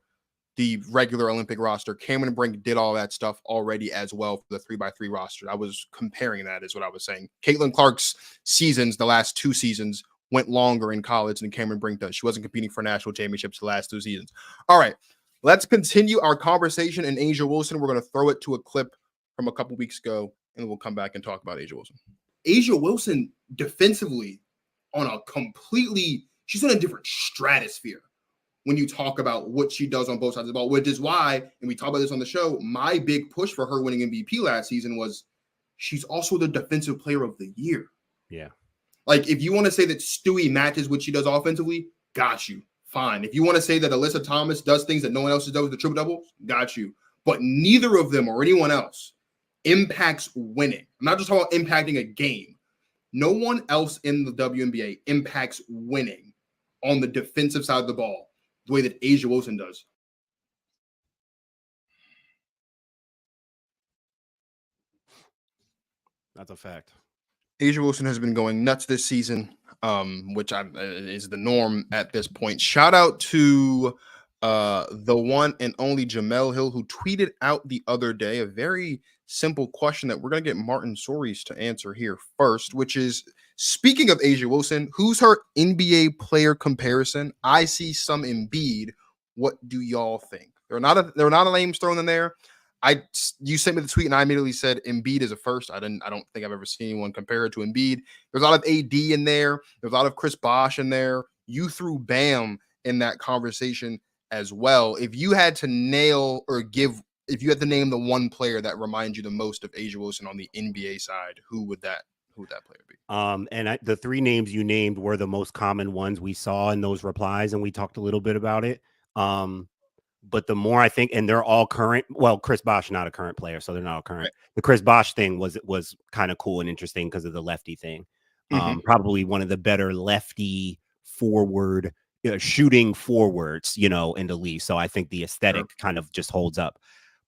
the regular Olympic roster, Cameron Brink did all that stuff already as well for the 3x3 roster. I was comparing that is what I was saying. Caitlin Clark's seasons, the last 2 seasons, went longer in college than Cameron Brink does. She wasn't competing for national championships the last 2 seasons. All right, let's continue our conversation in A'ja Wilson. We're going to throw it to a clip from a couple weeks ago, and we'll come back and talk about A'ja Wilson. A'ja Wilson defensively on a she's in a different stratosphere when you talk about what she does on both sides of the ball, which is why, and we talk about this on the show, my big push for her winning MVP last season was she's also the defensive player of the year. Yeah. Like, if you want to say that Stewie matches what she does offensively, got you. Fine. If you want to say that Alyssa Thomas does things that no one else does with the triple doubles, got you. But neither of them or anyone else impacts winning. I'm not just talking about impacting a game. No one else in the WNBA impacts winning on the defensive side of the ball the way that A'ja Wilson does. That's a fact. A'ja Wilson has been going nuts this season, which is the norm at this point. Shout out to the one and only Jamel Hill, who tweeted out the other day a very simple question that we're going to get Martin Soris to answer here first, which is, speaking of A'ja Wilson, who's her NBA player comparison? I see some Embiid. What do y'all think? There are not a names thrown in there. You sent me the tweet and I immediately said Embiid is a first. I don't think I've ever seen anyone compare it to Embiid. There's a lot of AD in there. There's a lot of Chris Bosh in there. You threw Bam in that conversation as well. If you had to name the one player that reminds you the most of A'ja Wilson on the NBA side, who would that player be? The three names you named were the most common ones we saw in those replies, and we talked a little bit about it. But the more I think, and they're all current. Well, Chris Bosh not a current player, so they're not all current. Right. The Chris Bosh thing was kind of cool and interesting because of the lefty thing. Probably one of the better lefty forward shooting forwards, in the league. So I think the aesthetic kind of just holds up.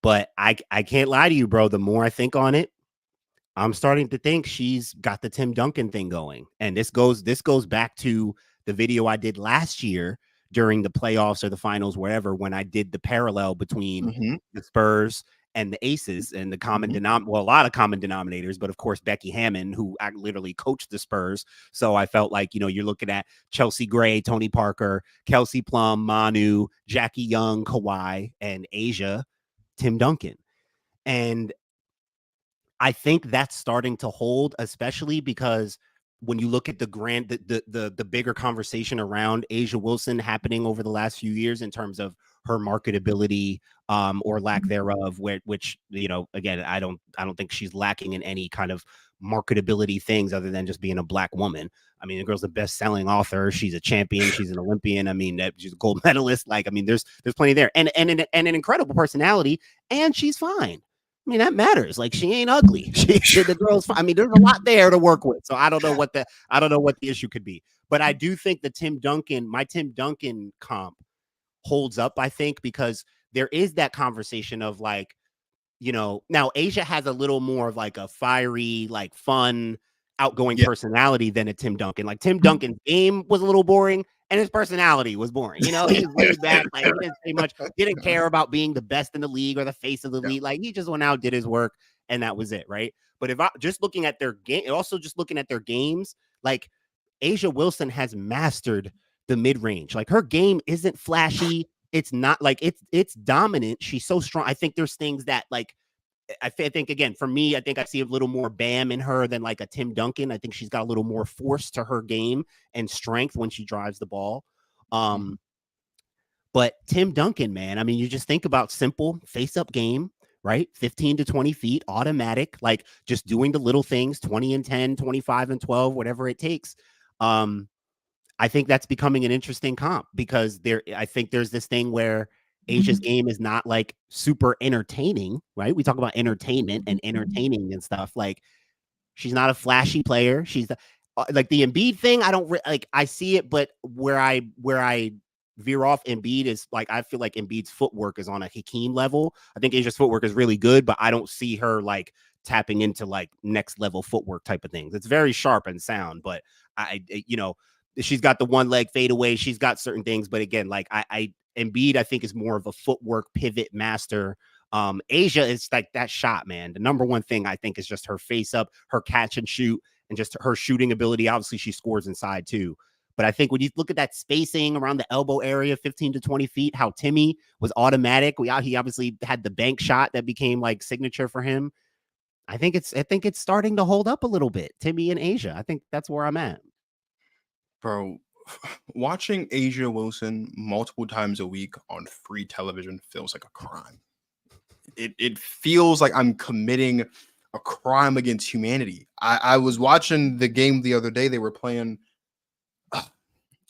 But I can't lie to you, bro. The more I think on it, I'm starting to think she's got the Tim Duncan thing going. And this goes back to the video I did last year during the playoffs or the finals, wherever, when I did the parallel between the Spurs and the Aces and the common a lot of common denominators, but of course, Becky Hammon, who I literally coached the Spurs. So I felt like, you're looking at Chelsea Gray, Tony Parker, Kelsey Plum, Manu, Jackie Young, Kawhi, and A'ja, Tim Duncan. And I think that's starting to hold, especially because when you look at the bigger conversation around A'ja Wilson happening over the last few years in terms of her marketability or lack thereof, which again, I don't think she's lacking in any kind of marketability things other than just being a Black woman. I mean, the girl's the best-selling author. She's a champion. She's an Olympian. I mean, she's a gold medalist. Like, I mean, there's plenty there, and an incredible personality, and she's fine. I mean, that matters. Like, she ain't ugly. The girl's fine. I mean, there's a lot there to work with. So I don't know what the issue could be. But I do think my Tim Duncan comp holds up, I think, because there is that conversation of like, now A'ja has a little more of like a fiery, like fun, outgoing personality than a Tim Duncan. Like, Tim Duncan's game was a little boring and his personality was boring. He was laid back, like, he didn't say much, didn't care about being the best in the league or the face of the league. Like, he just went out, did his work, and that was it, right? But if I just looking at their game, also just looking at their games, like, A'ja Wilson has mastered the mid-range. Like, her game isn't flashy. It's not like it's dominant. She's so strong. I think there's things that, like, I think, again, for me, I think I see a little more Bam in her than like a Tim Duncan. I think she's got a little more force to her game and strength when she drives the ball. But Tim Duncan, man, I mean, you just think about simple face-up game, right? 15 to 20 feet, automatic, like just doing the little things, 20 and 10, 25 and 12, whatever it takes. I think that's becoming an interesting comp because I think there's this thing where A'ja's game is not like super entertaining, right? We talk about entertainment and entertaining and stuff. Like, she's not a flashy player. She's like the Embiid thing. I don't like. I see it, but where I veer off Embiid is like, I feel like Embiid's footwork is on a Hakeem level. I think A'ja's footwork is really good, but I don't see her like tapping into like next level footwork type of things. It's very sharp and sound, but she's got the one leg fadeaway. She's got certain things, but again, like Embiid, I think, is more of a footwork pivot master. A'ja is like that shot, man. The number one thing I think is just her face up, her catch and shoot, and just her shooting ability. Obviously, she scores inside too. But I think when you look at that spacing around the elbow area, 15 to 20 feet, how Timmy was automatic. He obviously had the bank shot that became like signature for him. I think it's starting to hold up a little bit. Timmy and A'ja. I think that's where I'm at. Bro, watching Asia Wilson multiple times a week on free television feels like a crime. It feels like I'm committing a crime against humanity. I was watching the game the other day. They were playing.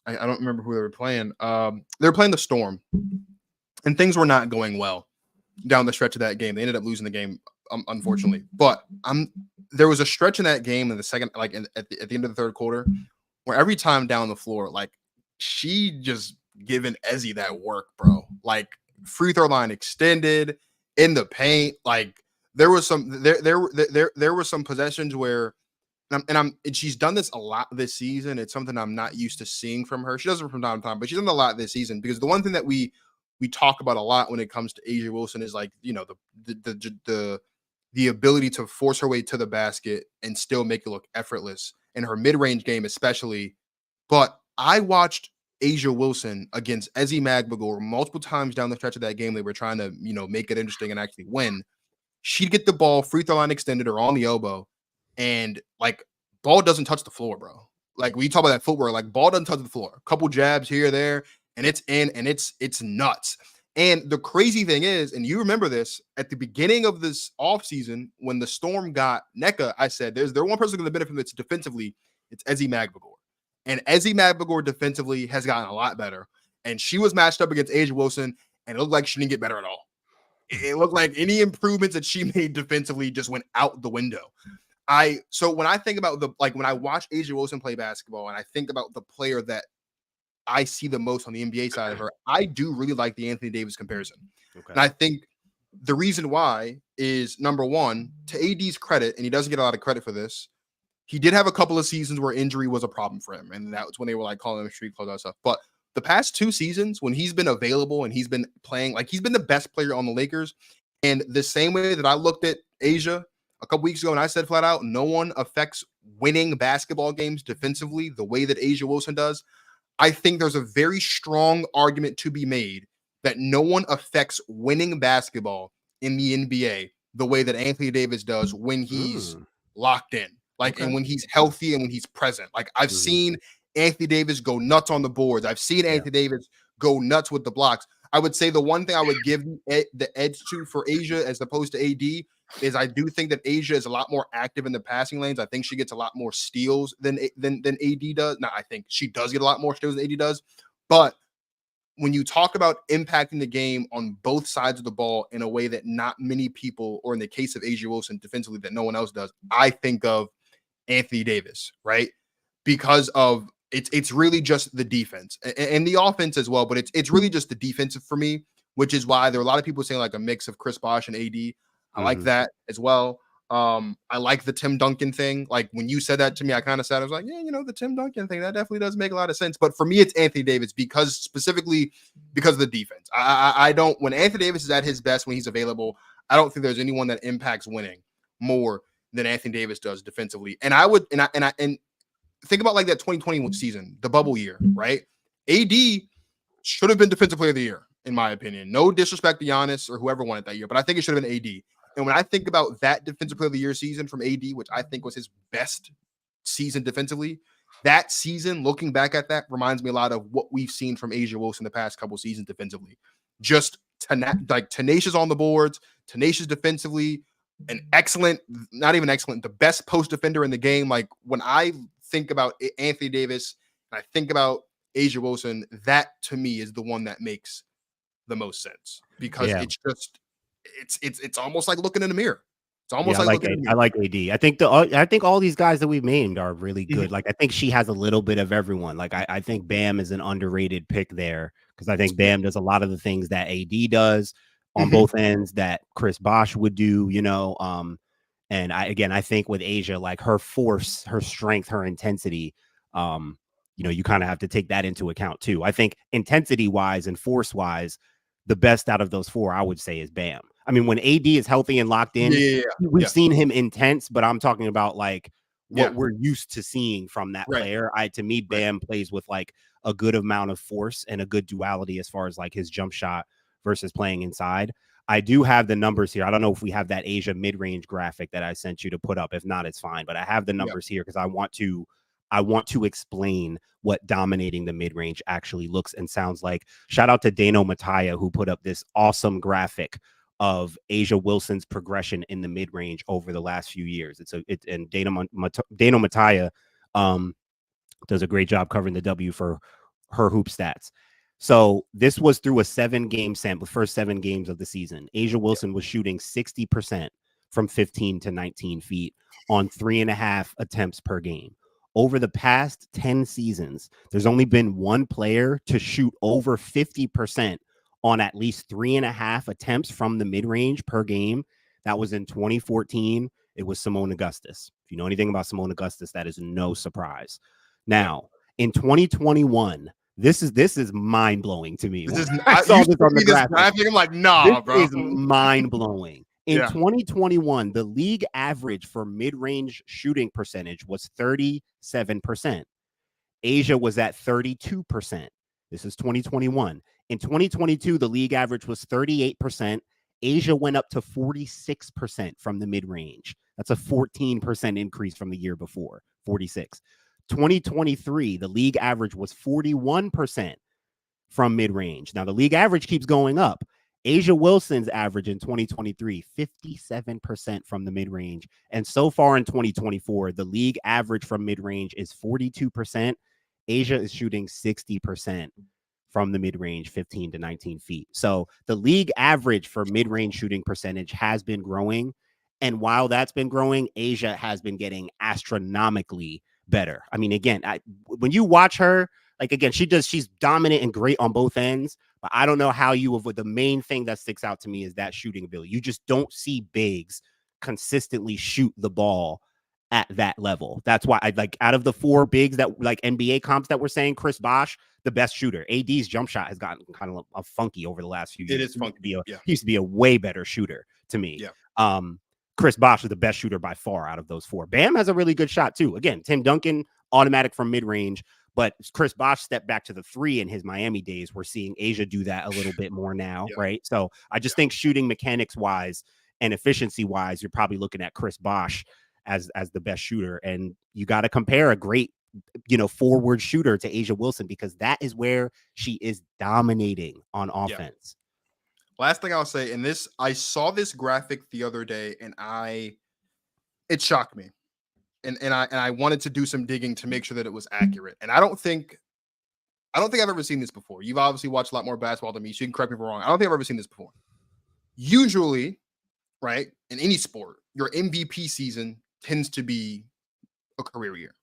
I don't remember who they were playing. They were playing the Storm, and things were not going well down the stretch of that game. They ended up losing the game, unfortunately. But there was a stretch in that game in the second, like at the end of the third quarter, where every time down the floor, like she just giving Ezzy that work, bro. Like free throw line extended in the paint. Like there were some there were some possessions where. And she's done this a lot this season. It's something I'm not used to seeing from her. She does it from time to time, but she's done a lot this season because the one thing that we talk about a lot when it comes to Asia Wilson is like, you know, the ability to force her way to the basket and still make it look effortless in her mid-range game, especially. But I watched Asia Wilson against Ezzy Magbagor multiple times down the stretch of that game. They were trying to, you know, make it interesting and actually win. She'd get the ball, free throw line extended or on the elbow. And like ball doesn't touch the floor, bro. Like we talk about that footwork, like ball doesn't touch the floor. A couple jabs here, there, and it's in, and it's nuts. And the crazy thing is, and you remember this at the beginning of this offseason when the Storm got NECA, I said there's one person going to benefit from this defensively. It's Ezzy Magbagor. And Ezzy Magbagor defensively has gotten a lot better. And she was matched up against Asia Wilson, and it looked like she didn't get better at all. It looked like any improvements that she made defensively just went out the window. So when I think about when I watch Asia Wilson play basketball and I think about the player that I see the most on the NBA side of her, I do really like the Anthony Davis comparison. Okay. And I think the reason why is, number one, to AD's credit, and he doesn't get a lot of credit for this, he did have a couple of seasons where injury was a problem for him. And that was when they were like calling him street clothes and stuff. But the past 2 seasons when he's been available and he's been playing, like he's been the best player on the Lakers. And the same way that I looked at Asia a couple weeks ago, and I said flat out, no one affects winning basketball games defensively the way that Asia Wilson does. I think there's a very strong argument to be made that no one affects winning basketball in the NBA the way that Anthony Davis does when he's locked in, like, and when he's healthy and when he's present. Like I've seen Anthony Davis go nuts on the boards. I've seen Anthony Davis go nuts with the blocks. I would say the one thing I would give the edge to for Asia as opposed to AD is I do think that Asia is a lot more active in the passing lanes. I think she gets a lot more steals than AD does. Now, I think she does get a lot more steals than AD does. But when you talk about impacting the game on both sides of the ball in a way that not many people, or in the case of Asia Wilson defensively that no one else does, I think of Anthony Davis, right? Because of it's really just the defense and the offense as well, but it's really just the defensive for me, which is why there are a lot of people saying like a mix of Chris Bosh and AD. I like that as well. I like the Tim Duncan thing. Like when you said that to me, I kind of said, I was like, yeah, you know, the Tim Duncan thing, that definitely does make a lot of sense. But for me, it's Anthony Davis specifically because of the defense. I don't, when Anthony Davis is at his best, when he's available, I don't think there's anyone that impacts winning more than Anthony Davis does defensively. And I would, and think about like that 2021 season, the bubble year, right? AD should have been defensive player of the year, in my opinion. No disrespect to Giannis or whoever won it that year, but I think it should have been AD. And when I think about that defensive player of the year season from AD, which I think was his best season defensively, that season, looking back at that, reminds me a lot of what we've seen from Asia Wilson the past couple seasons defensively. Just tenacious on the boards, tenacious defensively, an excellent, not even excellent, the best post defender in the game. Like when I think about Anthony Davis and I think about Asia Wilson, that to me is the one that makes the most sense because it's just it's almost like looking in a mirror. It's almost like looking in a mirror. I like AD. I think all these guys that we've named are really good. Like I think she has a little bit of everyone. Like I think Bam is an underrated pick there because I think Bam does a lot of the things that AD does on both ends that Chris Bosh would do, you know. And I think with Asia, like her force, her strength, her intensity, you know, you kind of have to take that into account too. I think intensity wise and force wise, the best out of those 4, I would say, is Bam. I mean, when AD is healthy and locked in, we've seen him intense, but I'm talking about like what we're used to seeing from that player. To me, Bam plays with like a good amount of force and a good duality as far as like his jump shot versus playing inside. I do have the numbers here. I don't know if we have that Asia mid-range graphic that I sent you to put up. If not, it's fine. But I have the numbers here because I want to I want to explain what dominating the mid-range actually looks and sounds like. Shout out to Dano Mattia, who put up this awesome graphic of Asia Wilson's progression in the mid-range over the last few years. And Dano Mattia does a great job covering the W for her hoop stats. So this was through a 7-game sample, first 7 games of the season. Asia Wilson was shooting 60% from 15 to 19 feet on 3.5 attempts per game. Over the past 10 seasons, there's only been one player to shoot over 50% on at least 3.5 attempts from the mid-range per game. That was in 2014. It was Simone Augustus. If you know anything about Simone Augustus, that is no surprise. Now, in 2021, this is mind-blowing to me. I saw this on the graphic. I'm like, nah, this bro. Is mind-blowing. In 2021, the league average for mid-range shooting percentage was 37%. Asia was at 32%. This is 2021. In 2022, the league average was 38%. Asia went up to 46% from the mid-range. That's a 14% increase from the year before, 46. 2023, the league average was 41% from mid-range. Now, the league average keeps going up. Asia Wilson's average in 2023, 57% from the mid-range. And so far in 2024, the league average from mid-range is 42%. Asia is shooting 60% from the mid-range, 15 to 19 feet. So the league average for mid-range shooting percentage has been growing. And while that's been growing, Asia has been getting astronomically better. I mean, again, when you watch her, like, again, she's dominant and great on both ends, but I don't know how you avoid. The main thing that sticks out to me is that shooting ability. You just don't see bigs consistently shoot the ball at that level. That's why I like, out of the 4 bigs that like NBA comps that we're saying, Chris Bosh, the best shooter. AD's jump shot has gotten kind of a funky over the last few years. It is funky. He used to be a way better shooter to me. Yeah. Chris Bosh is the best shooter by far out of those 4. Bam has a really good shot too. Again, Tim Duncan, automatic from mid-range, but Chris Bosh stepped back to the 3 in his Miami days. We're seeing Asia do that a little bit more now, right? So I just think shooting mechanics wise and efficiency wise, you're probably looking at Chris Bosh as the best shooter. And you got to compare a great, forward shooter to Asia Wilson, because that is where she is dominating on offense. Last thing I'll say, and I saw this graphic the other day, and it shocked me, and I wanted to do some digging to make sure that it was accurate. And I don't think I've ever seen this before. You've obviously watched a lot more basketball than me, so you can correct me if I'm wrong. I don't think I've ever seen this before. Usually, right, in any sport, your MVP season tends to be a career year,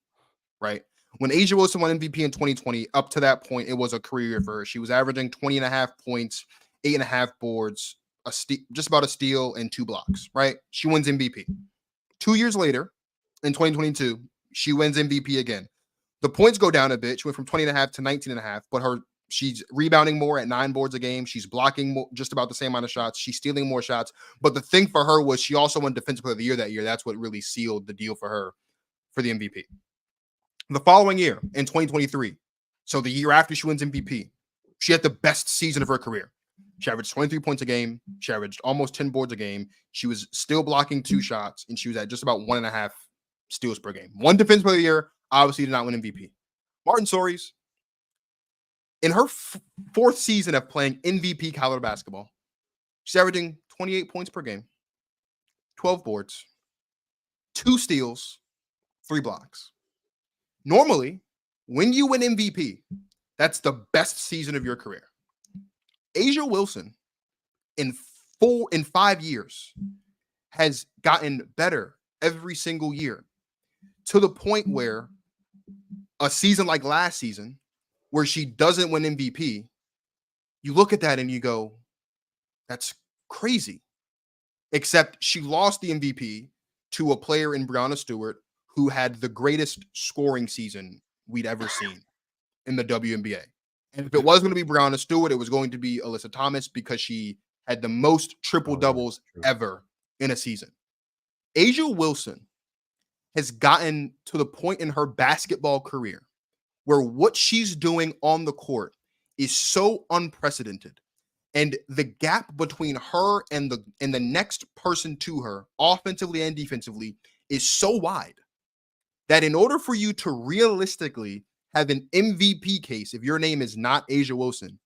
right? When Asia Wilson won MVP in 2020, up to that point, it was a career year for her. She was averaging 20.5 points, 8.5 boards, just about a steal, and 2 blocks, right? She wins MVP. 2 years later, in 2022, she wins MVP again. The points go down a bit. She went from 20.5 to 19.5, but she's rebounding more at 9 boards a game. She's blocking more, just about the same amount of shots. She's stealing more shots. But the thing for her was she also won Defensive Player of the Year that year. That's what really sealed the deal for her for the MVP. The following year, in 2023, so the year after she wins MVP, she had the best season of her career. She averaged 23 points a game. She averaged almost 10 boards a game. She was still blocking 2 shots, and she was at just about 1.5 steals per game. 1 Defensive Player of the Year, obviously did not win MVP. Martin Soares, in her 4th season of playing MVP caliber basketball, she's averaging 28 points per game, 12 boards, 2 steals, 3 blocks. Normally, when you win MVP, that's the best season of your career. Asia Wilson, in 5 years, has gotten better every single year, to the point where a season like last season, where she doesn't win MVP, you look at that and you go, that's crazy. Except she lost the MVP to a player in Breanna Stewart who had the greatest scoring season we'd ever seen in the WNBA. And if it was going to be Breanna Stewart, it was going to be Alyssa Thomas, because she had the most triple doubles ever in a season. Asia Wilson has gotten to the point in her basketball career where what she's doing on the court is so unprecedented. And the gap between her and the next person to her, offensively and defensively, is so wide that in order for you to realistically have an MVP case, if your name is not A'ja Wilson,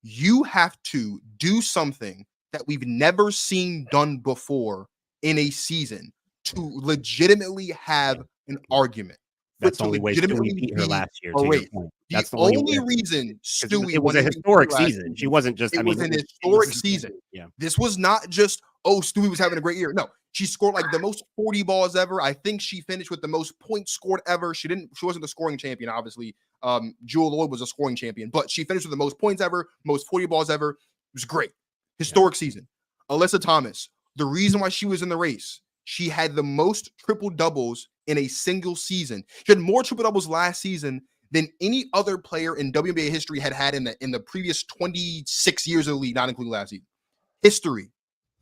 you have to do something that we've never seen done before in a season to legitimately have an argument. That's the only way Stewie beat her last year, to your point. That's the only reason Stewie it was won a historic last season. She wasn't just, it was an historic season. Yeah. This was not just, oh, Stewie was having a great year. No, she scored like the most 40 balls ever. I think she finished with the most points scored ever. She wasn't the scoring champion, obviously. Jewel Lloyd was a scoring champion, but she finished with the most points ever, most 40 balls ever. It was great. Historic season. Alyssa Thomas, the reason why she was in the race, she had the most triple doubles in a single season. She had more triple doubles last season than any other player in WNBA history had in the previous 26 years of the league, not including last season. History.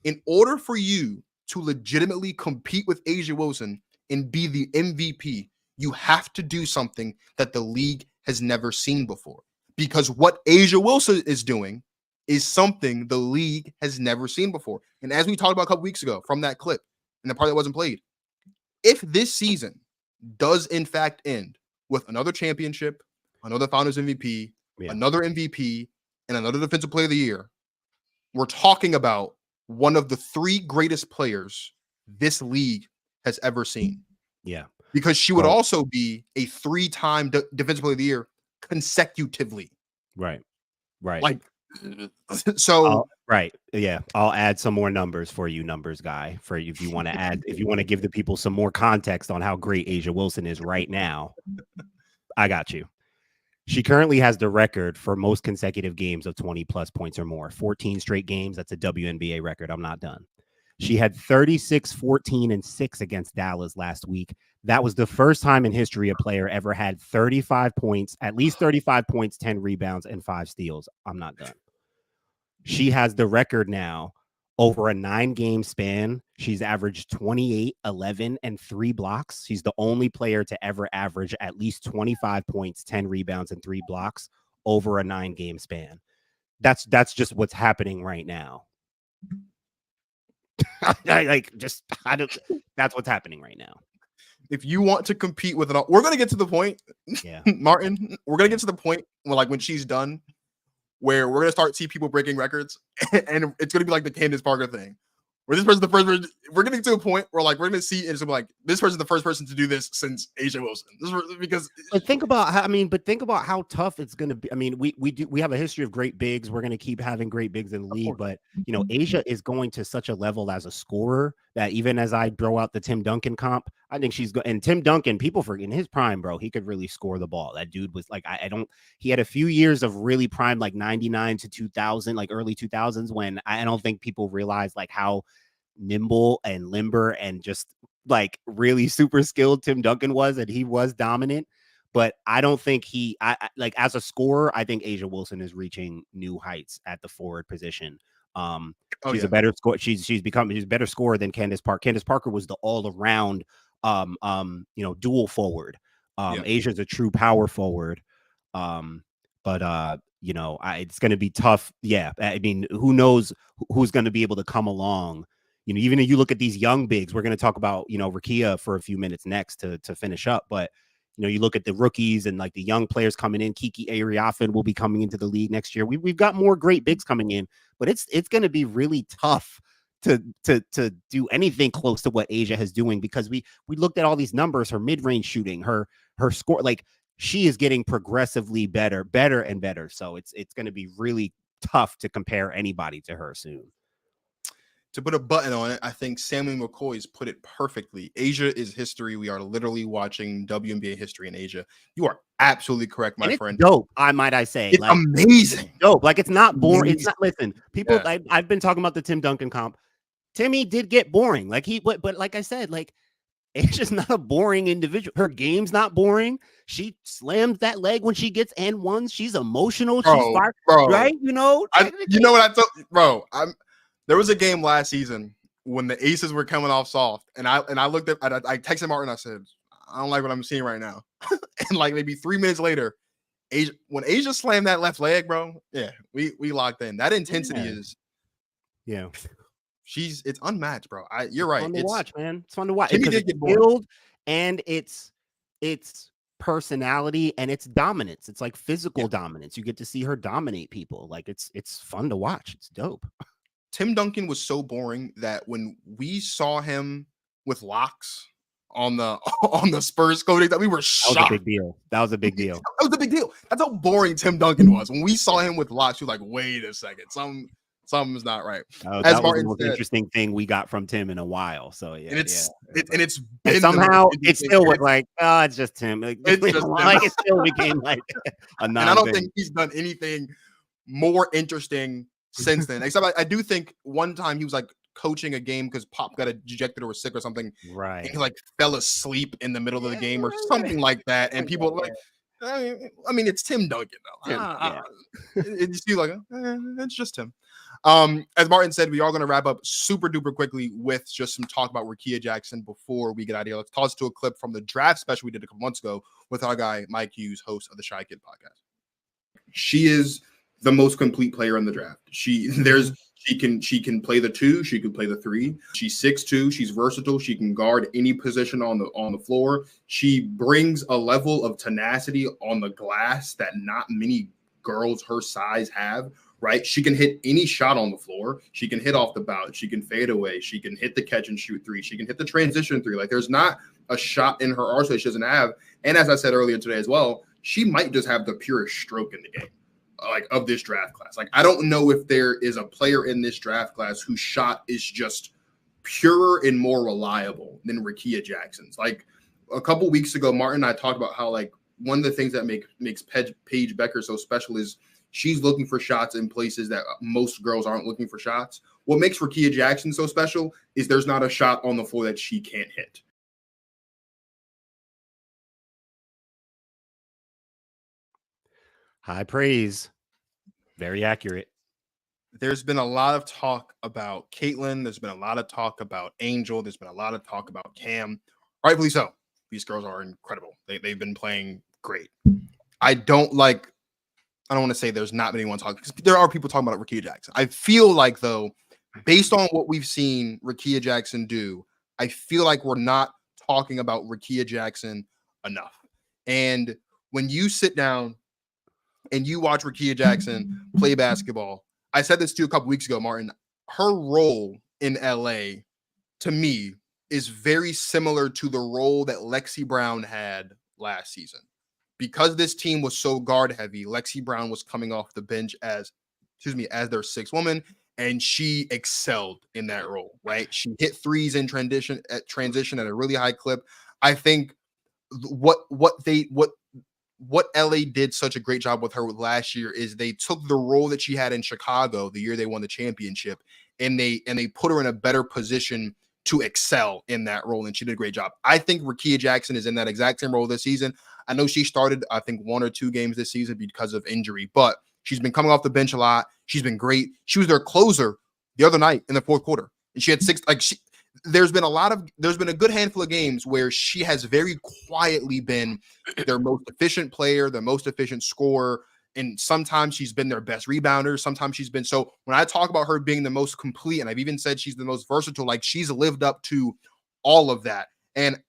In order for you to legitimately compete with A'ja Wilson and be the MVP, you have to do something that the league has never seen before. Because what A'ja Wilson is doing is something the league has never seen before. And as we talked about a couple weeks ago from that clip, and the part that wasn't played, if this season does in fact end with another championship, another Finals MVP, another MVP, and another Defensive Player of the Year, we're talking about one of the 3 greatest players this league has ever seen. Yeah. Because she would also be a 3-time Defensive Player of the Year consecutively. Right. Like, so right. Yeah. I'll add some more numbers for you, numbers guy, for you if you want to add, if you want to give the people some more context on how great A'ja Wilson is right now. I got you. She currently has the record for most consecutive games of 20 plus points or more. 14 straight games. That's a WNBA record. I'm not done. She had 36, 14, and 6 against Dallas last week. That was the first time in history a player ever had 35 points, at least 35 points, 10 rebounds, and 5 steals. I'm not done. She has the record now over a 9-game span. She's averaged 28, 11, and 3 blocks. She's the only player to ever average at least 25 points, 10 rebounds, and 3 blocks over a 9-game span. That's just what's happening right now. That's what's happening right now. If you want to compete with we're going to get to the point, Martin, we're going to get to the point when she's done, where we're going to start see people breaking records, and it's going to be like the Candace Parker thing, where this person's the first person. We're getting to a point where we're going to see it's like this person's the first person to do this since A'ja Wilson. But think about how tough it's going to be. I mean, we have a history of great bigs. We're going to keep having great bigs in the league, but A'ja is going to such a level as a scorer that even as I throw out the Tim Duncan comp, I think she's and Tim Duncan, people forget in his prime, bro, he could really score the ball. That dude was like, he had a few years of really prime, like 99 to 2000, like early 2000s, when I don't think people realized like how nimble and limber and just like really super skilled Tim Duncan was, and he was dominant. But I don't think like as a scorer, I think A'ja Wilson is reaching new heights at the forward position. She's a better score. She's a better scorer than Candace Parker. Candace Parker was the all around dual forward. A'ja's a true power forward. It's going to be tough. Yeah. I mean, who knows who's going to be able to come along. Even if you look at these young bigs, we're going to talk about, Rickea for a few minutes next to finish up. But, you look at the rookies and like the young players coming in. Kiki Ariafin will be coming into the league next year. We've got more great bigs coming in, but it's going to be really tough to do anything close to what A'ja is doing, because we looked at all these numbers, her mid-range shooting, her score, like she is getting progressively better and better. So it's going to be really tough to compare anybody to her soon. To put a button on it, I think Samuel McCoy's put it perfectly. A'ja is history. We are literally watching WNBA history in A'ja. You are absolutely correct, my friend. Dope, I say. It's amazing. Dope. Like, it's not boring. It's not, listen, people, I've been talking about the Tim Duncan comp. Timmy did get boring. Like but like I said, like, A'ja's not a boring individual. Her game's not boring. She slams that leg when she gets N1s. She's emotional. She's fired, right? You know what I thought, bro? There was a game last season when the Aces were coming off soft, and I looked at, I texted Martin, I said, I don't like what I'm seeing right now. And like maybe 3 minutes later, when A'ja slammed that left leg, bro, we locked in. That intensity is, it's unmatched, bro. You're right. It's fun to watch, man. It's fun to watch. Timmy did get bored. And it's it's personality and it's dominance. It's like physical dominance. You get to see her dominate people. Like it's fun to watch. It's dope. Tim Duncan was so boring that when we saw him with locks on the Spurs coating, that we were shocked. That was a big deal. That was a big deal. That was a big deal. That's how boring Tim Duncan was. When we saw him with locks, we were like, wait a second, something's not right. That was the most interesting thing we got from Tim in a while. So yeah, and somehow it still was like, oh, it's just Tim. Like, it still became like a non. And I don't think he's done anything more interesting since then. Except I do think one time he was like coaching a game because Pop got ejected or was sick or something. Right. And he like fell asleep in the middle of the game or something like that. And people were like, I mean, it's Tim Duncan though. You see, like, it's just him. As Martin said, we are going to wrap up super duper quickly with just some talk about Rickea Jackson before we get out of here. Let's toss to a clip from the draft special we did a couple months ago with our guy Mike Hughes, host of the Shy Kid podcast. She is the most complete player in the draft. She can play the 2, she can play the 3. She's 6'2", she's versatile, she can guard any position on the floor. She brings a level of tenacity on the glass that not many girls her size have, right? She can hit any shot on the floor. She can hit off the bounce, she can fade away, she can hit the catch and shoot 3, she can hit the transition 3. Like there's not a shot in her arsenal she doesn't have. And as I said earlier today as well, she might just have the purest stroke in the game. Like of this draft class. Like I don't know if there is a player in this draft class whose shot is just purer and more reliable than Rickea Jackson's. Like a couple weeks ago, Martin and I talked about how like one of the things that makes Paige Becker so special is she's looking for shots in places that most girls aren't looking for shots. What makes Rickea Jackson so special is there's not a shot on the floor that she can't hit. High praise. Very accurate. There's been a lot of talk about Caitlin. There's been a lot of talk about Angel. There's been a lot of talk about Cam. Rightfully so. These girls are incredible. They've been playing great. I don't want to say there's not anyone talking, because there are people talking about Rickea Jackson. I feel like, though, based on what we've seen Rickea Jackson do, I feel like we're not talking about Rickea Jackson enough. And when you sit down and you watch Rickea Jackson play basketball, I said this to you a couple weeks ago, Martin, her role in LA, to me, is very similar to the role that Lexi Brown had last season. Because this team was so guard heavy, Lexi Brown was coming off the bench as their 6th woman, and she excelled in that role, right? She hit threes in transition at a really high clip. I think what LA did such a great job with her last year is they took the role that she had in Chicago the year they won the championship, and they put her in a better position to excel in that role, and she did a great job. I think Rickea Jackson is in that exact same role this season. I know she started, I think, 1 or 2 games this season because of injury, but she's been coming off the bench a lot. She's been great. She was their closer the other night in the 4th quarter, and she had 6. There's been a good handful of games where she has very quietly been their most efficient player, their most efficient scorer, and sometimes she's been their best rebounder. Sometimes she's been, so when I talk about her being the most complete, and I've even said she's the most versatile, like she's lived up to all of that. And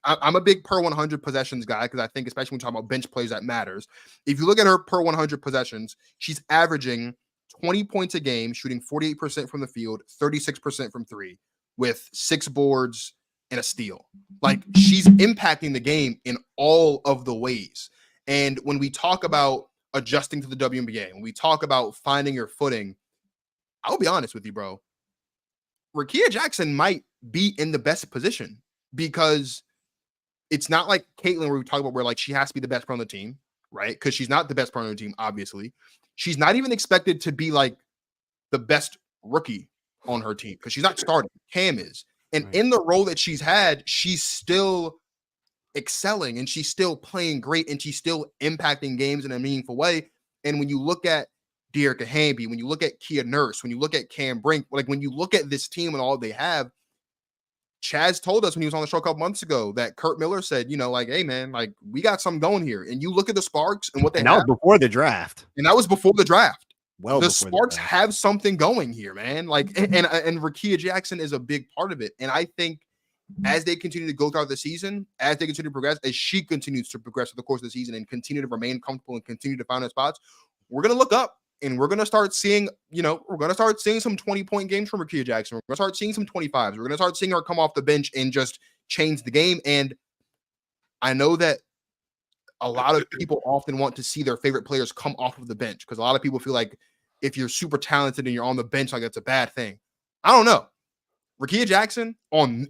I'm a big per 100 possessions guy, because I think, especially when we talk about bench plays, that matters. If you look at her per 100 possessions, she's averaging 20 points a game, shooting 48% from the field, 36% from 3, with 6 boards and a steal. Like, she's impacting the game in all of the ways. And when we talk about adjusting to the WNBA, when we talk about finding your footing, I'll be honest with you, bro. Rickea Jackson might be in the best position, because it's not like Caitlin, where we talk about where like she has to be the best player on the team, right? Because she's not the best player on the team, obviously. She's not even expected to be like the best rookie on her team, because she's not starting. Cam is. And in the role that she's had, she's still excelling, and she's still playing great, and she's still impacting games in a meaningful way. And when you look at Dearica Hamby, when you look at Kia Nurse, when you look at Cam Brink, like when you look at this team and all they have, Chaz told us when he was on the show a couple months ago that Kurt Miller said, you know, like, hey, man, like, we got something going here. And you look at the Sparks and what they have. That was before the draft. And that was before the draft. Well, the Sparks have something going here, man. Like, and Rickea Jackson is a big part of it. And I think as they continue to go throughout the season, as they continue to progress, as she continues to progress through the course of the season and continue to remain comfortable and continue to find her spots, we're going to look up and we're going to start seeing, we're going to start seeing some 20-point games from Rickea Jackson. We're going to start seeing some 25s. We're going to start seeing her come off the bench and just change the game. And I know that a lot of people often want to see their favorite players come off of the bench because a lot of people feel like if you're super talented and you're on the bench, like that's a bad thing. I don't know. Rakia Jackson on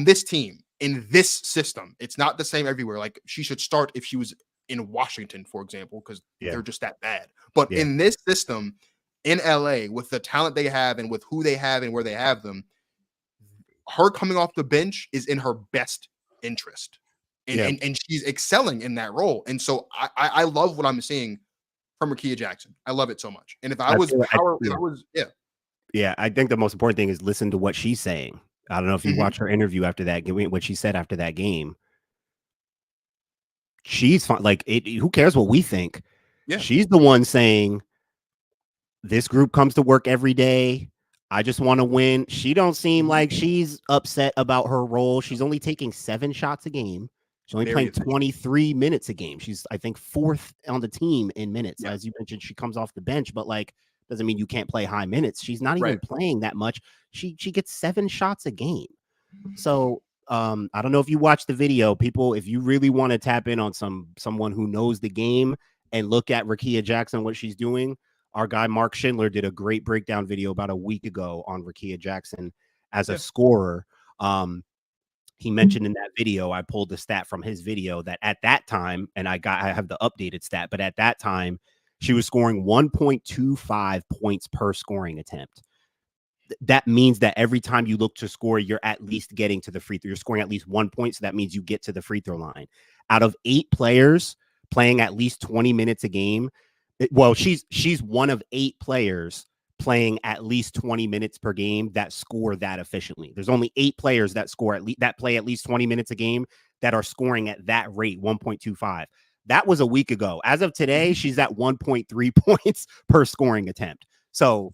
this team, in this system, it's not the same everywhere. Like she should start if she was in Washington, for example, because they're just that bad. But in this system, in LA, with the talent they have and with who they have and where they have them, her coming off the bench is in her best interest. And she's excelling in that role. And so I love what I'm seeing from Rakia Jackson. I love it so much. And if I was Yeah, I think the most important thing is listen to what she's saying. I don't know if you watched her interview after that, what she said after that game. She's fine. Like, who cares what we think? Yeah. She's the one saying, this group comes to work every day. I just want to win. She don't seem like she's upset about her role. She's only taking 7 shots a game. She's only playing 23 minutes a game. She's, I think, 4th on the team in minutes. As you mentioned, she comes off the bench, but like, doesn't mean you can't play high minutes. She's not even playing that much. She gets 7 shots a game. So I don't know if you watched the video, people, if you really want to tap in on someone who knows the game and look at Rickea Jackson, what she's doing, our guy Mark Schindler did a great breakdown video about a week ago on Rickea Jackson as a scorer. He mentioned in that video, I pulled the stat from his video that at that time, and I have the updated stat, but at that time, she was scoring 1.25 points per scoring attempt. That means that every time you look to score, you're at least getting to the free throw. You're scoring at least 1 point, so that means you get to the free throw line. Out of 8 players playing at least 20 minutes a game, she's one of 8 players playing at least 20 minutes per game that score that efficiently. There's only 8 players that play at least 20 minutes a game that are scoring at that rate, 1.25. That was a week ago. As of today, she's at 1.3 points per scoring attempt. So,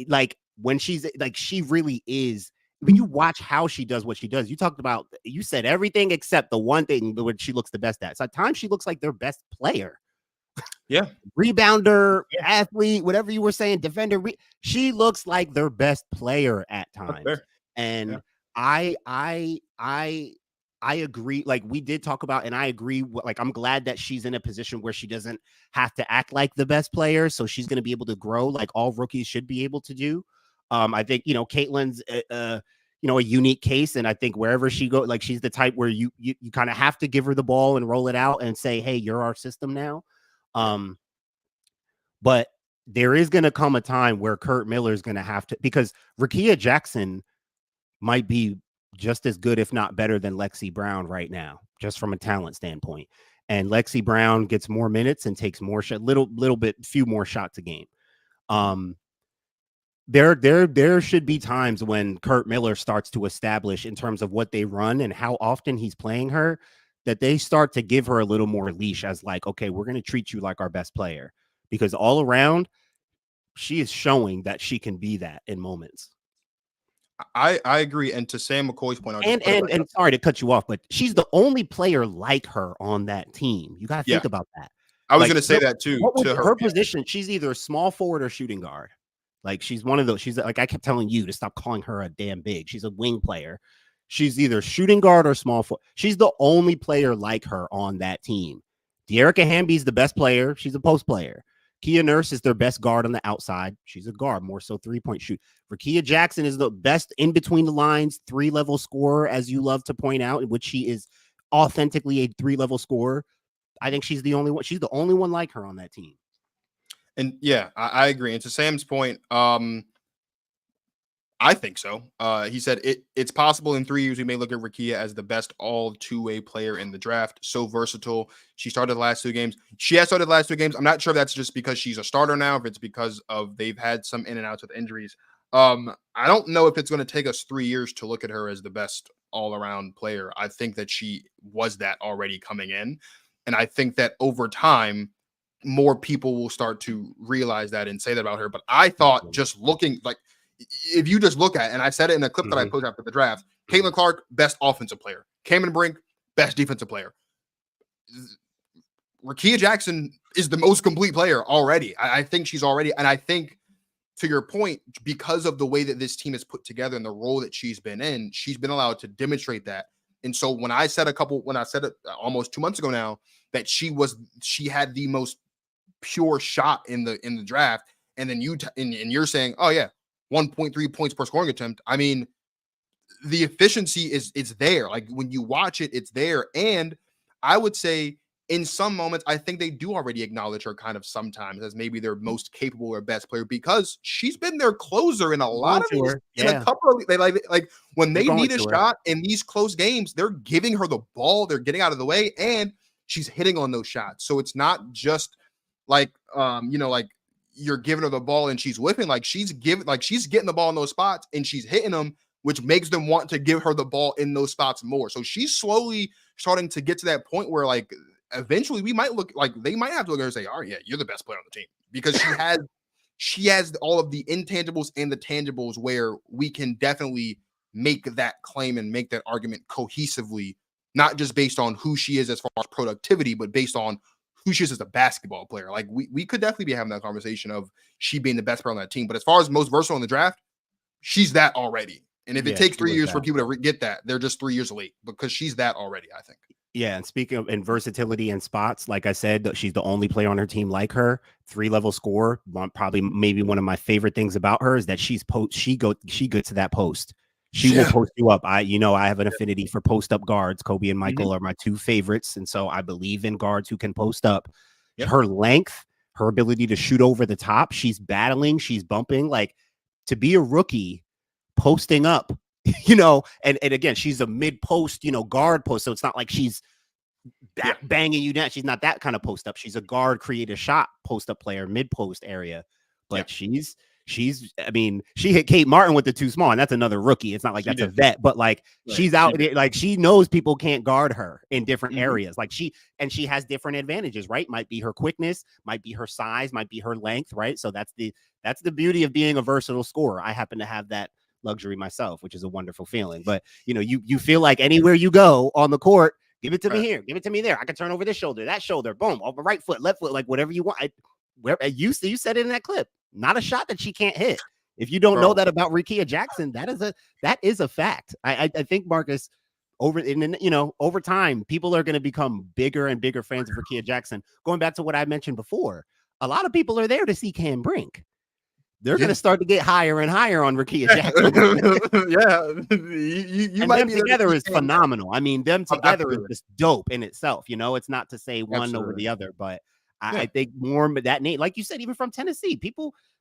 like, when she's like, she really is. When you watch how she does what she does, you said everything except the one thing that she looks the best at. So at times she looks like their best player. Yeah. Rebounder, athlete, whatever you were saying, defender. She looks like their best player at times. And I agree. Like we did talk about, and I agree. Like, I'm glad that she's in a position where she doesn't have to act like the best player. So she's going to be able to grow like all rookies should be able to do. I think, Caitlin's, a unique case. And I think wherever she goes, like she's the type where you kind of have to give her the ball and roll it out and say, hey, you're our system now. But there is going to come a time where Kurt Miller is going to have to, because Rickea Jackson might be just as good, if not better than Lexi Brown right now, just from a talent standpoint. And Lexi Brown gets more minutes and takes more few more shots a game. There should be times when Kurt Miller starts to establish in terms of what they run and how often he's playing her, that they start to give her a little more leash as like, okay, we're going to treat you like our best player, because all around she is showing that she can be that in moments. I agree. And to Sam McCoy's point, and sorry to cut you off, but she's the only player like her on that team. You got to think about that. I was going to say that too. To her position, she's either a small forward or shooting guard. Like she's one of those. She's like, I kept telling you to stop calling her a damn big. She's a wing player. She's either shooting guard or small forward. She's the only player like her on that team. De'Erica Hamby's the best player. She's a post player. Kia Nurse is their best guard on the outside. She's a guard, more so 3-point shoot. Rickea Jackson is the best in between the lines 3-level scorer, as you love to point out, in which she is authentically a 3-level scorer. I think she's the only one. She's the only one like her on that team. And yeah, I agree. And to Sam's point, I think so. He said it's possible in 3 years we may look at Rickea as the best all two-way player in the draft. So versatile. She started the last 2 games. She has started the last 2 games. I'm not sure if that's just because she's a starter now, if it's because of they've had some in and outs with injuries. I don't know if it's going to take us 3 years to look at her as the best all-around player. I think that she was that already coming in. And I think that over time, more people will start to realize that and say that about her. But I thought just looking like, if you just look at, and I said it in a clip that I posted after the draft, Caitlin Clark, best offensive player. Cameron Brink, best defensive player. Rakia Jackson is the most complete player already. I think she's already, and I think to your point, because of the way that this team is put together and the role that she's been in, she's been allowed to demonstrate that. And so when I said it almost 2 months ago now, that she had the most pure shot in the draft, and then you're saying, oh yeah, 1.3 points per scoring attempt. I mean, the efficiency is there. Like when you watch it, it's there. And I would say in some moments, I think they do already acknowledge her kind of sometimes as maybe their most capable or best player, because she's been their closer in a lot of these, in a couple of they like when they need a shot in these close games, they're giving her the ball, they're getting out of the way, and she's hitting on those shots. So it's not just like like you're giving her the ball and she's whipping, like she's getting the ball in those spots and she's hitting them, which makes them want to give her the ball in those spots more. So she's slowly starting to get to that point where like eventually they might have to look at her and say, all right, yeah, you're the best player on the team, because she has all of the intangibles and the tangibles where we can definitely make that claim and make that argument cohesively, not just based on who she is as far as productivity, but based on who she is as a basketball player. Like we could definitely be having that conversation of she being the best player on that team. But as far as most versatile in the draft, she's that already. And if it takes 3 years for people to get that, they're just 3 years late, because she's that already, I think. Yeah, and speaking of versatility and spots, like I said, she's the only player on her team like her. 3-level scorer. Probably maybe one of my favorite things about her is that she gets to that post. She will post you up. I have an affinity for post up guards. Kobe and Michael are my two favorites, and so I believe in guards who can post up. Her length, her ability to shoot over the top. She's battling. She's bumping. Like, to be a rookie, posting up. And again, she's a mid-post, guard post. So it's not like she's banging you down. She's not that kind of post up. She's a guard, create a shot, post up player, mid-post area. But she's I mean, she hit Kate Martin with the too small, and that's another rookie. It's not like that's a vet, but like she's out there, like she knows people can't guard her in different areas. Like she has different advantages, right? Might be her quickness, might be her size, might be her length, right? So that's the beauty of being a versatile scorer. I happen to have that luxury myself, which is a wonderful feeling. But you feel like anywhere you go on the court, give it to me here, give it to me there. I can turn over this shoulder, that shoulder, boom, over right foot, left foot, like whatever you want. You said it in that clip. Not a shot that she can't hit. If you don't know that about Rickea Jackson, that is a fact. I think, Marcus, over time, people are going to become bigger and bigger fans of Rickea Jackson. Going back to what I mentioned before, a lot of people are there to see Cam Brink. They're going to start to get higher and higher on Rickea Jackson. you might them together is phenomenal. I mean, them together is just dope in itself. It's not to say one over the other, but I think more that name, like you said, even from Tennessee,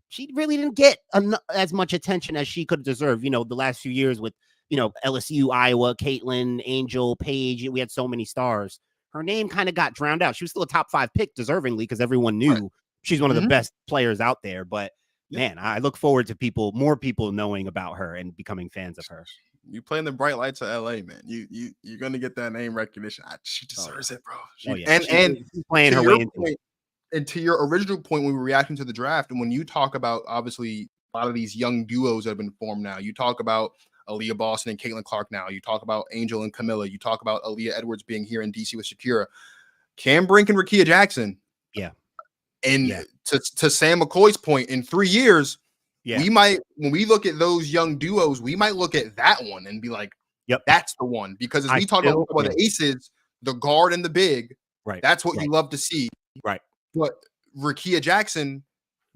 she really didn't get as much attention as she could deserve. The last few years with, LSU, Iowa, Caitlin, Angel, Paige, we had so many stars. Her name kind of got drowned out. She was still a top 5 pick deservingly, because everyone knew she's one of the best players out there. But man, I look forward to more people knowing about her and becoming fans of her. You play in the bright lights of LA, man. You're gonna get that name recognition. She deserves it, bro. And she's playing her way into it. And to your original point, when we were reacting to the draft, and when you talk about obviously a lot of these young duos that have been formed now, you talk about Aaliyah Boston and Caitlin Clark now. You talk about Angel and Camilla. You talk about Aaliyah Edwards being here in DC with Shakira. Cam Brink and Rickea Jackson. Yeah. And to Sam McCoy's point, in 3 years, we might, when we look at those young duos, we might look at that one and be like, that's the one. Because as we talk about the aces, the guard and the big, that's what you love to see. Right. But Rickea Jackson,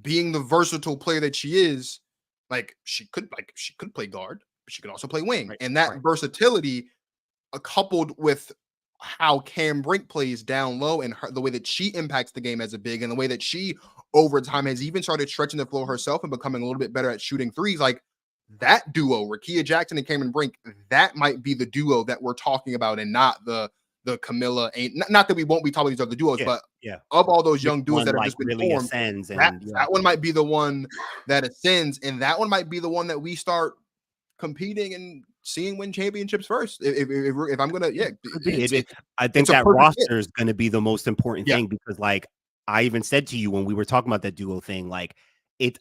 being the versatile player that she is, she could play guard, but she could also play wing. And that versatility, coupled with how Cam Brink plays down low and the way that she impacts the game as a big, and the way that she over time has even started stretching the floor herself and becoming a little bit better at shooting threes, like that duo, Rickea Jackson and Cameron Brink, that might be the duo that we're talking about, and not the Camilla. Not that we won't be talking about these other duos, but of all those young duos that have just been really formed, that one might be the one that ascends, and that one might be the one that we start competing and seeing win championships first. If I'm gonna, I think that roster is going to be the most important thing, because like I even said to you when we were talking about that duo thing, like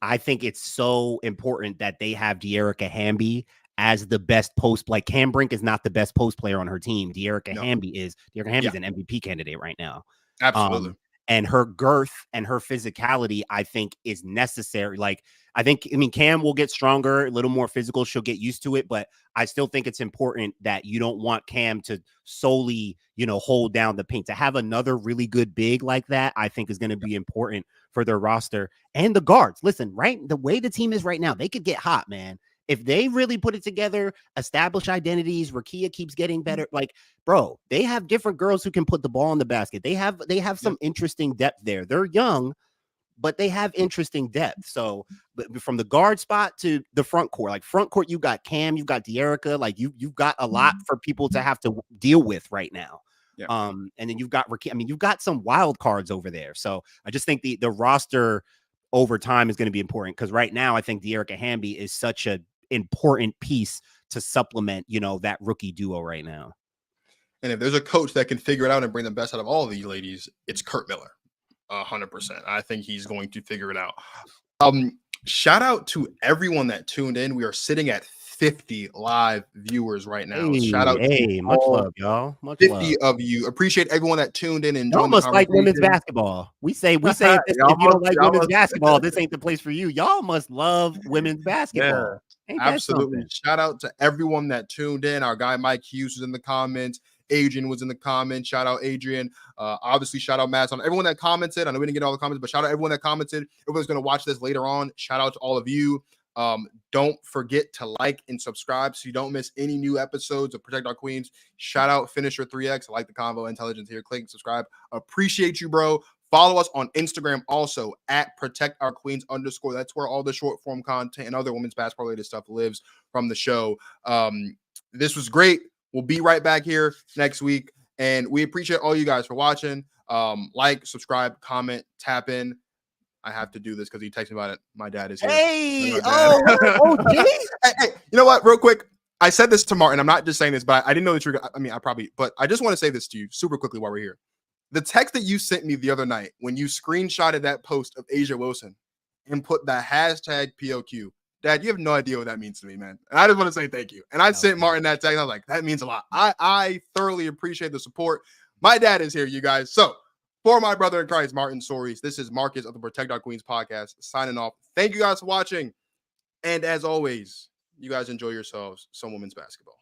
I think it's so important that they have De'Erica Hamby as the best post. Like Cam Brink is not the best post player on her team. De'Erica Hamby is. De'Erica Hamby is an MVP candidate right now. Absolutely. And her girth and her physicality, I think, is necessary. Like, I mean, Cam will get stronger, a little more physical. She'll get used to it. But I still think it's important that you don't want Cam to solely, hold down the paint. To have another really good big like that, I think is going to be important for their roster and the guards. Listen, right? The way the team is right now, they could get hot, man. If they really put it together, establish identities, Rakia keeps getting better. Like, bro, they have different girls who can put the ball in the basket. They have some interesting depth there. They're young, but they have interesting depth. So from the guard spot to the front court, like front court, you got Cam, you've got De'Erica, like you've got a lot for people to have to deal with right now. Yeah. And then you've got Rakia. I mean, you've got some wild cards over there. So I just think the roster over time is going to be important, because right now I think De'Erica Hamby is such a important piece to supplement, that rookie duo right now. And if there's a coach that can figure it out and bring the best out of all of these ladies, it's Kurt Miller. 100%. I think he's going to figure it out. Shout out to everyone that tuned in. We are sitting at 50 live viewers right now. Shout out to much love, y'all. Much 50 love. of you. Appreciate everyone that tuned in and y'all joined. Must like women's basketball. We say if you don't like women's basketball, this ain't the place for you. Y'all must love women's basketball. Yeah, absolutely. Shout out to everyone that tuned in. Our guy Mike Hughes was in the comments. Adrian was in the comments. Shout out Adrian. Obviously, shout out Matt on everyone that commented. I know we didn't get all the comments, but shout out everyone that commented. Everyone's going to watch this later on. Shout out to all of you. Don't forget to like and subscribe so you don't miss any new episodes of Protect Our Queens. Shout out Finisher 3X. I like the convo. Intelligence here. Click and subscribe. Appreciate you, bro. Follow us on Instagram also at Protect Our Queens _. That's where all the short form content and other women's basketball related stuff lives from the show. This was great. We'll be right back here next week. And we appreciate all you guys for watching. Like, subscribe, comment, tap in. I have to do this because he texted me about it. My dad is here. Hey, hey, you know what? Real quick. I said this to Martin. I'm not just saying this, but I didn't know that you were, but I just want to say this to you super quickly while we're here. The text that you sent me the other night when you screenshotted that post of Asia Wilson and put the hashtag POQ, Dad, you have no idea what that means to me, man. And I just want to say thank you. And I sent Martin that text. I was like, that means a lot. I thoroughly appreciate the support. My dad is here, you guys. So for my brother in Christ, Martin Soares, this is Marcus of the Protect Our Queens podcast signing off. Thank you guys for watching. And as always, you guys enjoy yourselves some women's basketball.